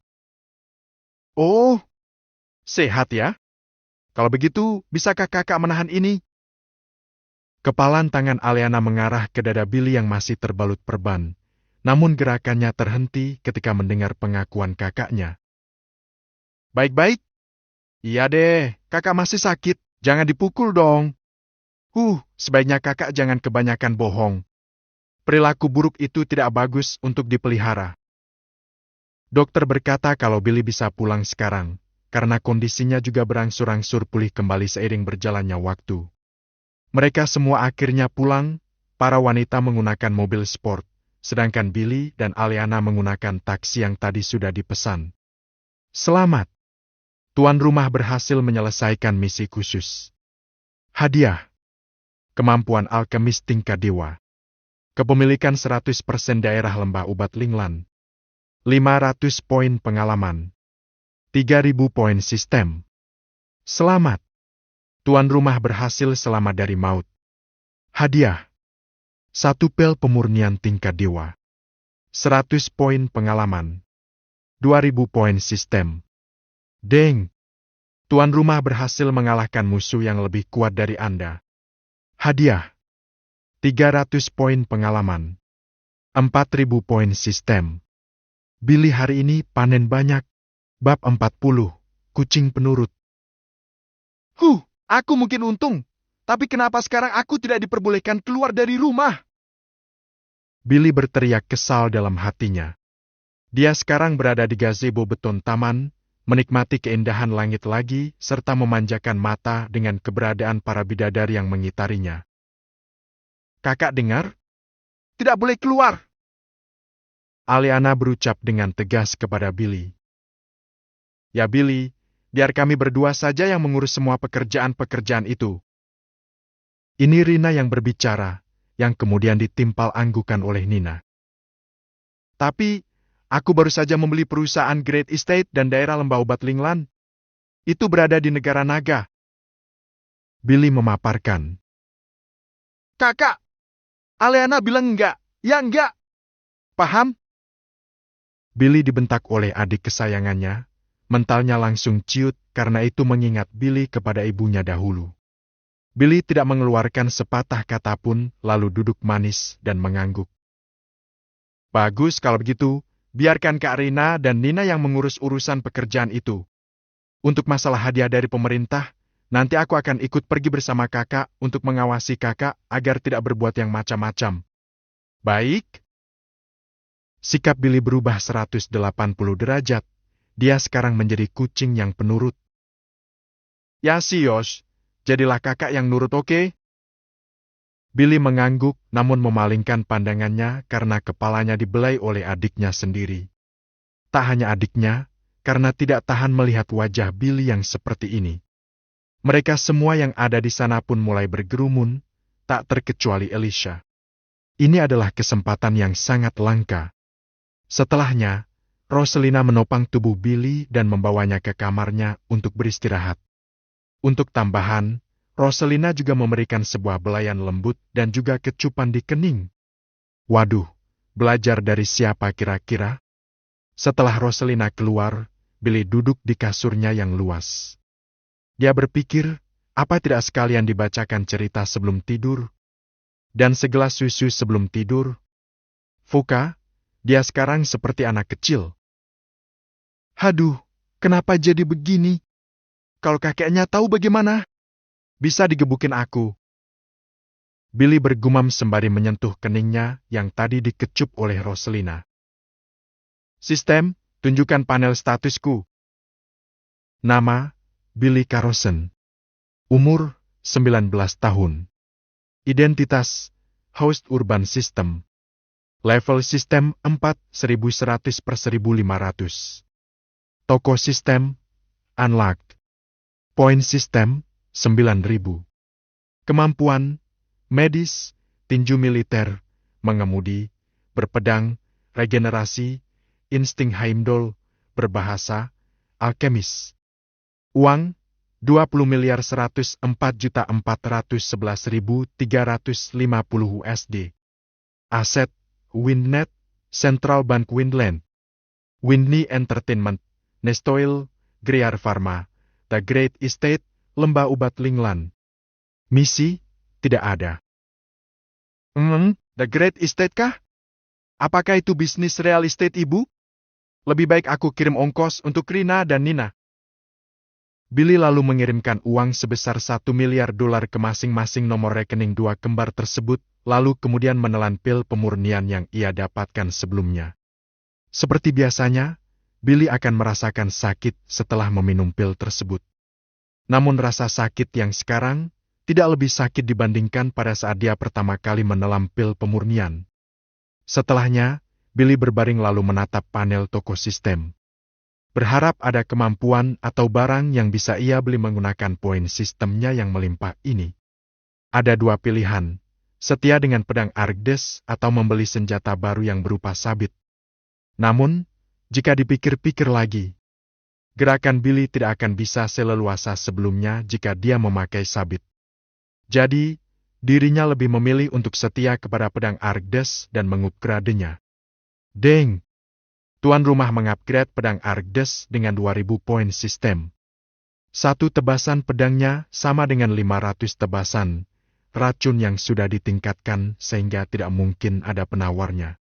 Speaker 2: "Oh, sehat ya? Kalau begitu, bisakah kakak menahan ini?" Kepalan tangan Aleana mengarah ke dada Billy yang masih terbalut perban, namun gerakannya terhenti ketika mendengar pengakuan kakaknya. "Baik-baik. Iya deh, kakak masih sakit, jangan dipukul dong. Sebaiknya kakak jangan kebanyakan bohong. Perilaku buruk itu tidak bagus untuk dipelihara." Dokter berkata kalau Billy bisa pulang sekarang, karena kondisinya juga berangsur-angsur pulih kembali seiring berjalannya waktu. Mereka semua akhirnya pulang, para wanita menggunakan mobil sport, sedangkan Billy dan Aleana menggunakan taksi yang tadi sudah dipesan. Selamat! Tuan rumah berhasil menyelesaikan misi khusus. Hadiah. Kemampuan alkemis tingkat dewa. Kepemilikan 100% daerah lembah ubat Linglan. 500 poin pengalaman. 3.000 poin sistem. Selamat! Tuan rumah berhasil selamat dari maut. Hadiah. 1 pel pemurnian tingkat dewa. 100 poin pengalaman. 2.000 poin sistem. Deng! Tuan rumah berhasil mengalahkan musuh yang lebih kuat dari Anda. Hadiah. 300 poin pengalaman. 4.000 poin sistem. Billy hari ini panen banyak. Bab 40. Kucing penurut. Aku mungkin untung,
Speaker 3: Tapi kenapa sekarang aku tidak diperbolehkan keluar dari rumah?
Speaker 2: Billy berteriak kesal dalam hatinya. Dia sekarang berada di gazebo beton taman, menikmati keindahan langit lagi, serta memanjakan mata dengan keberadaan para bidadari yang mengitarinya.
Speaker 3: Kakak dengar? Tidak boleh keluar.
Speaker 2: Aliana berucap dengan tegas kepada Billy.
Speaker 3: Ya Billy, biar kami berdua saja yang mengurus semua pekerjaan-pekerjaan itu.
Speaker 2: Ini Rina yang berbicara, yang kemudian ditimpal anggukan oleh Nina.
Speaker 3: Tapi, aku baru saja membeli perusahaan Great Estate dan daerah lembah obat Linglan. Itu berada di negara naga.
Speaker 2: Billy memaparkan.
Speaker 3: Kakak, Aliana bilang enggak, ya enggak. Paham?
Speaker 2: Billy dibentak oleh adik kesayangannya, mentalnya langsung ciut karena itu mengingat Billy kepada ibunya dahulu. Billy tidak mengeluarkan sepatah kata pun, lalu duduk manis dan mengangguk.
Speaker 3: Bagus kalau begitu, biarkan Kak Rina dan Nina yang mengurus urusan pekerjaan itu. Untuk masalah hadiah dari pemerintah, nanti aku akan ikut pergi bersama kakak untuk mengawasi kakak agar tidak berbuat yang macam-macam. Baik?
Speaker 2: Sikap Billy berubah 180 derajat. Dia sekarang menjadi kucing yang penurut.
Speaker 3: Ya si Yosh, jadilah kakak yang nurut, oke?
Speaker 2: Billy mengangguk namun memalingkan pandangannya karena kepalanya dibelai oleh adiknya sendiri. Tak hanya adiknya, karena tidak tahan melihat wajah Billy yang seperti ini. Mereka semua yang ada di sana pun mulai bergerumun, tak terkecuali Elisha. Ini adalah kesempatan yang sangat langka. Setelahnya, Roselina menopang tubuh Billy dan membawanya ke kamarnya untuk beristirahat. Untuk tambahan, Roselina juga memberikan sebuah belayan lembut dan juga kecupan di kening. Waduh, belajar dari siapa kira-kira? Setelah Roselina keluar, Billy duduk di kasurnya yang luas. Dia berpikir, apa tidak sekalian dibacakan cerita sebelum tidur? Dan segelas susu sebelum tidur? Fuka, dia sekarang seperti anak kecil. Haduh, kenapa jadi begini? Kalau kakeknya tahu bagaimana? Bisa digebukin aku. Billy bergumam sembari menyentuh keningnya yang tadi dikecup oleh Roselina. Sistem, tunjukkan panel statusku. Nama, Billy Carlson. Umur, 19 tahun. Identitas, host urban system. Level sistem 4, 1100/1500. Toko sistem, unlocked. Poin sistem, 9.000. Kemampuan, medis, tinju militer, mengemudi, berpedang, regenerasi, insting Heimdall, berbahasa, alkemis. Uang, 20.104.411.350 USD. Aset, Windnet, Central Bank Windland. Windney Entertainment, Nestoil, Greer Pharma, The Great Estate, Lembah Ubat Linglan. Misi, tidak ada.
Speaker 3: The Great Estate kah? Apakah itu bisnis real estate ibu? Lebih baik aku kirim ongkos untuk Rina dan Nina.
Speaker 2: Billy lalu mengirimkan uang sebesar $1 miliar ke masing-masing nomor rekening dua kembar tersebut, lalu kemudian menelan pil pemurnian yang ia dapatkan sebelumnya. Seperti biasanya, Billy akan merasakan sakit setelah meminum pil tersebut. Namun rasa sakit yang sekarang tidak lebih sakit dibandingkan pada saat dia pertama kali menelan pil pemurnian. Setelahnya, Billy berbaring lalu menatap panel toko sistem. Berharap ada kemampuan atau barang yang bisa ia beli menggunakan poin sistemnya yang melimpah ini. Ada dua pilihan, setia dengan pedang Argdes atau membeli senjata baru yang berupa sabit. Namun, jika dipikir-pikir lagi, gerakan Billy tidak akan bisa seleluasa sebelumnya jika dia memakai sabit. Jadi, dirinya lebih memilih untuk setia kepada pedang Argdes dan mengupgradenya. Deng! Tuan rumah mengupgrade pedang Argdes dengan 2000 poin sistem. Satu tebasan pedangnya sama dengan 500 tebasan, racun yang sudah ditingkatkan sehingga tidak mungkin ada penawarnya.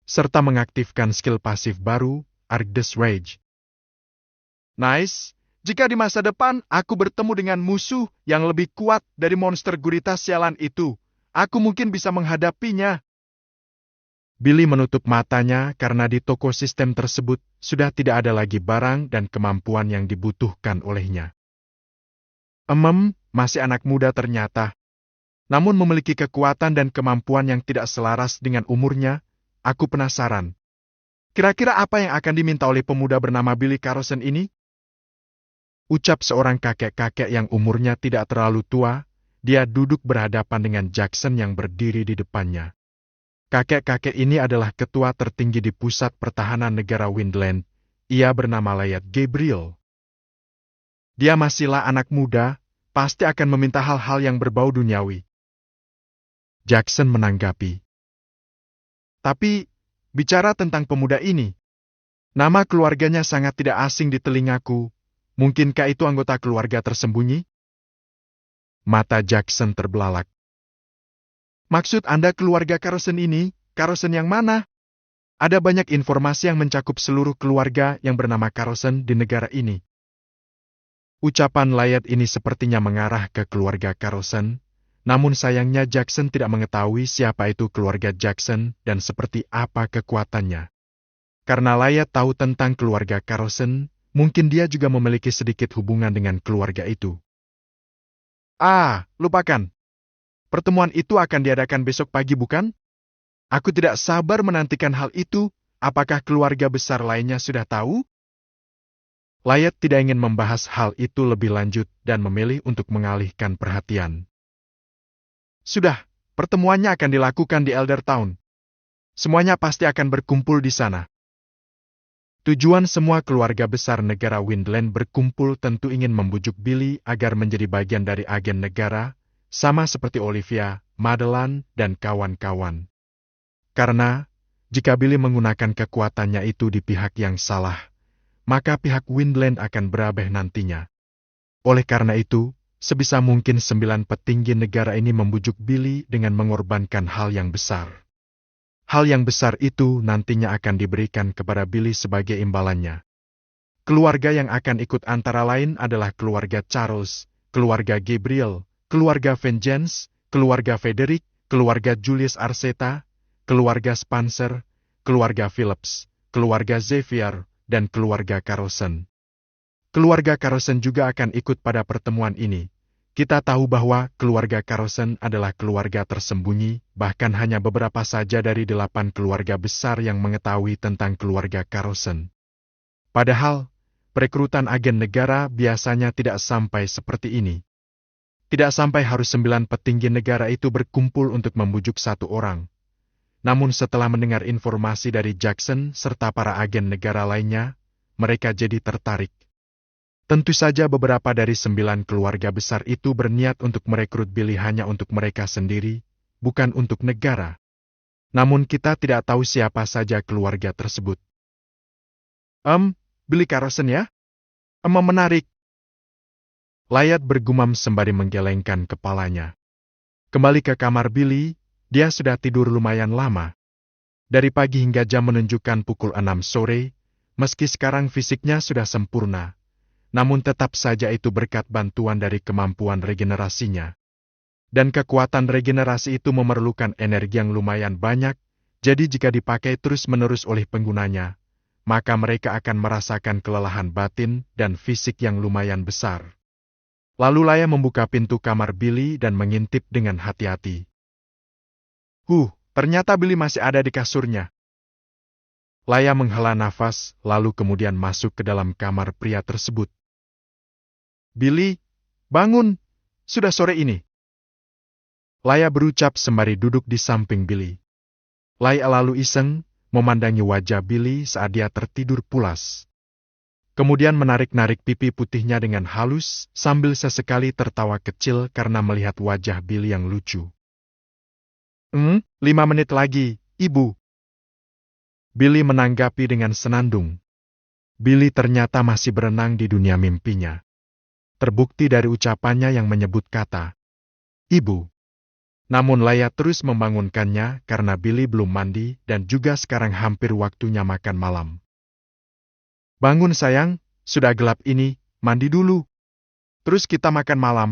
Speaker 2: Serta mengaktifkan skill pasif baru, Argdes Rage.
Speaker 3: Nice, Jika di masa depan aku bertemu dengan musuh yang lebih kuat dari monster gurita sialan itu, aku mungkin bisa menghadapinya. Billy menutup matanya karena di toko sistem tersebut sudah tidak ada lagi barang dan kemampuan yang dibutuhkan olehnya. Masih anak muda ternyata. Namun memiliki kekuatan dan kemampuan yang tidak selaras dengan umurnya, aku penasaran. Kira-kira apa yang akan diminta oleh pemuda bernama Billy Carlson ini? Ucap seorang kakek-kakek yang umurnya tidak terlalu tua, dia duduk berhadapan dengan Jackson yang berdiri di depannya. Kakek-kakek ini adalah ketua tertinggi di pusat pertahanan negara Windland. Ia bernama Layat Gabriel. Dia masihlah anak muda, pasti akan meminta hal-hal yang berbau duniawi. Jackson menanggapi. Tapi, bicara tentang pemuda ini, nama keluarganya sangat tidak asing di telingaku. Mungkinkah itu anggota keluarga tersembunyi? Mata Jackson terbelalak. Maksud Anda keluarga Carlson ini, Carlson yang mana? Ada banyak informasi yang mencakup seluruh keluarga yang bernama Carlson di negara ini. Ucapan Layat ini sepertinya mengarah ke keluarga Carlson, namun sayangnya Jackson tidak mengetahui siapa itu keluarga Jackson dan seperti apa kekuatannya. Karena Layat tahu tentang keluarga Carlson, mungkin dia juga memiliki sedikit hubungan dengan keluarga itu. Lupakan. Pertemuan itu akan diadakan besok pagi, bukan? Aku tidak sabar menantikan hal itu. Apakah keluarga besar lainnya sudah tahu? Layat tidak ingin membahas hal itu lebih lanjut dan memilih untuk mengalihkan perhatian. Sudah, pertemuannya akan dilakukan di Eldertown. Semuanya pasti akan berkumpul di sana. Tujuan semua keluarga besar negara Windland berkumpul tentu ingin membujuk Billy agar menjadi bagian dari agen negara, sama seperti Olivia, Madeline, dan kawan-kawan. Karena, jika Billy menggunakan kekuatannya itu di pihak yang salah, maka pihak Windland akan berabe nantinya. Oleh karena itu, sebisa mungkin 9 petinggi negara ini membujuk Billy dengan mengorbankan hal yang besar. Hal yang besar itu nantinya akan diberikan kepada Billy sebagai imbalannya. Keluarga yang akan ikut antara lain adalah keluarga Charles, keluarga Gabriel, keluarga Vengeance, keluarga Frederick, keluarga Julius Arceta, keluarga Spencer, keluarga Phillips, keluarga Xavier, dan keluarga Carlson. Keluarga Carlson juga akan ikut pada pertemuan ini. Kita tahu bahwa keluarga Carlson adalah keluarga tersembunyi, bahkan hanya beberapa saja dari 8 keluarga besar yang mengetahui tentang keluarga Carlson. Padahal, perekrutan agen negara biasanya tidak sampai seperti ini. Tidak sampai harus 9 petinggi negara itu berkumpul untuk membujuk satu orang. Namun setelah mendengar informasi dari Jackson serta para agen negara lainnya, mereka jadi tertarik. Tentu saja beberapa dari 9 keluarga besar itu berniat untuk merekrut Billy hanya untuk mereka sendiri, bukan untuk negara. Namun kita tidak tahu siapa saja keluarga tersebut. Billy Carlson ya? Menarik. Layat bergumam sembari menggelengkan kepalanya. Kembali ke kamar Billy, dia sudah tidur lumayan lama. Dari pagi hingga jam menunjukkan pukul 6 sore, meski sekarang fisiknya sudah sempurna. Namun tetap saja itu berkat bantuan dari kemampuan regenerasinya. Dan kekuatan regenerasi itu memerlukan energi yang lumayan banyak, jadi jika dipakai terus-menerus oleh penggunanya, maka mereka akan merasakan kelelahan batin dan fisik yang lumayan besar. Lalu Laya membuka pintu kamar Billy dan mengintip dengan hati-hati. Ternyata Billy masih ada di kasurnya. Laya menghela nafas, lalu kemudian masuk ke dalam kamar pria tersebut. Billy, bangun, sudah sore ini. Laya berucap sembari duduk di samping Billy. Laya lalu iseng, memandangi wajah Billy saat dia tertidur pulas. Kemudian menarik-narik pipi putihnya dengan halus, sambil sesekali tertawa kecil karena melihat wajah Billy yang lucu. 5 menit lagi, Ibu. Billy menanggapi dengan senandung. Billy ternyata masih berenang di dunia mimpinya. Terbukti dari ucapannya yang menyebut kata Ibu. Namun Laya terus membangunkannya karena Billy belum mandi dan juga sekarang hampir waktunya makan malam. Bangun sayang, sudah gelap ini, mandi dulu. Terus kita makan malam.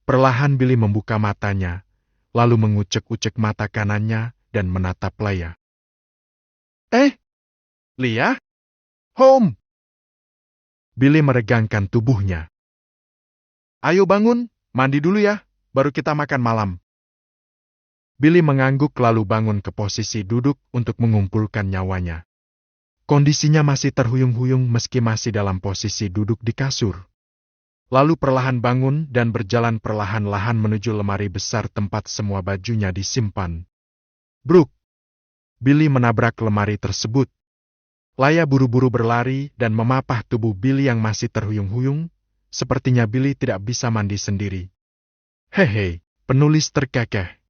Speaker 2: Perlahan Billy membuka matanya, lalu mengucek-ucek mata kanannya dan menatap Leia.
Speaker 3: Lia? Home!
Speaker 2: Billy meregangkan tubuhnya.
Speaker 3: Ayo bangun, mandi dulu ya, baru kita makan malam.
Speaker 2: Billy mengangguk lalu bangun ke posisi duduk untuk mengumpulkan nyawanya. Kondisinya masih terhuyung-huyung meski masih dalam posisi duduk di kasur. Lalu perlahan bangun dan berjalan perlahan-lahan menuju lemari besar tempat semua bajunya disimpan. Bruk! Billy menabrak lemari tersebut. Leia buru-buru berlari dan memapah tubuh Billy yang masih terhuyung-huyung. Sepertinya Billy tidak bisa mandi sendiri. Hehe, penulis terkekeh.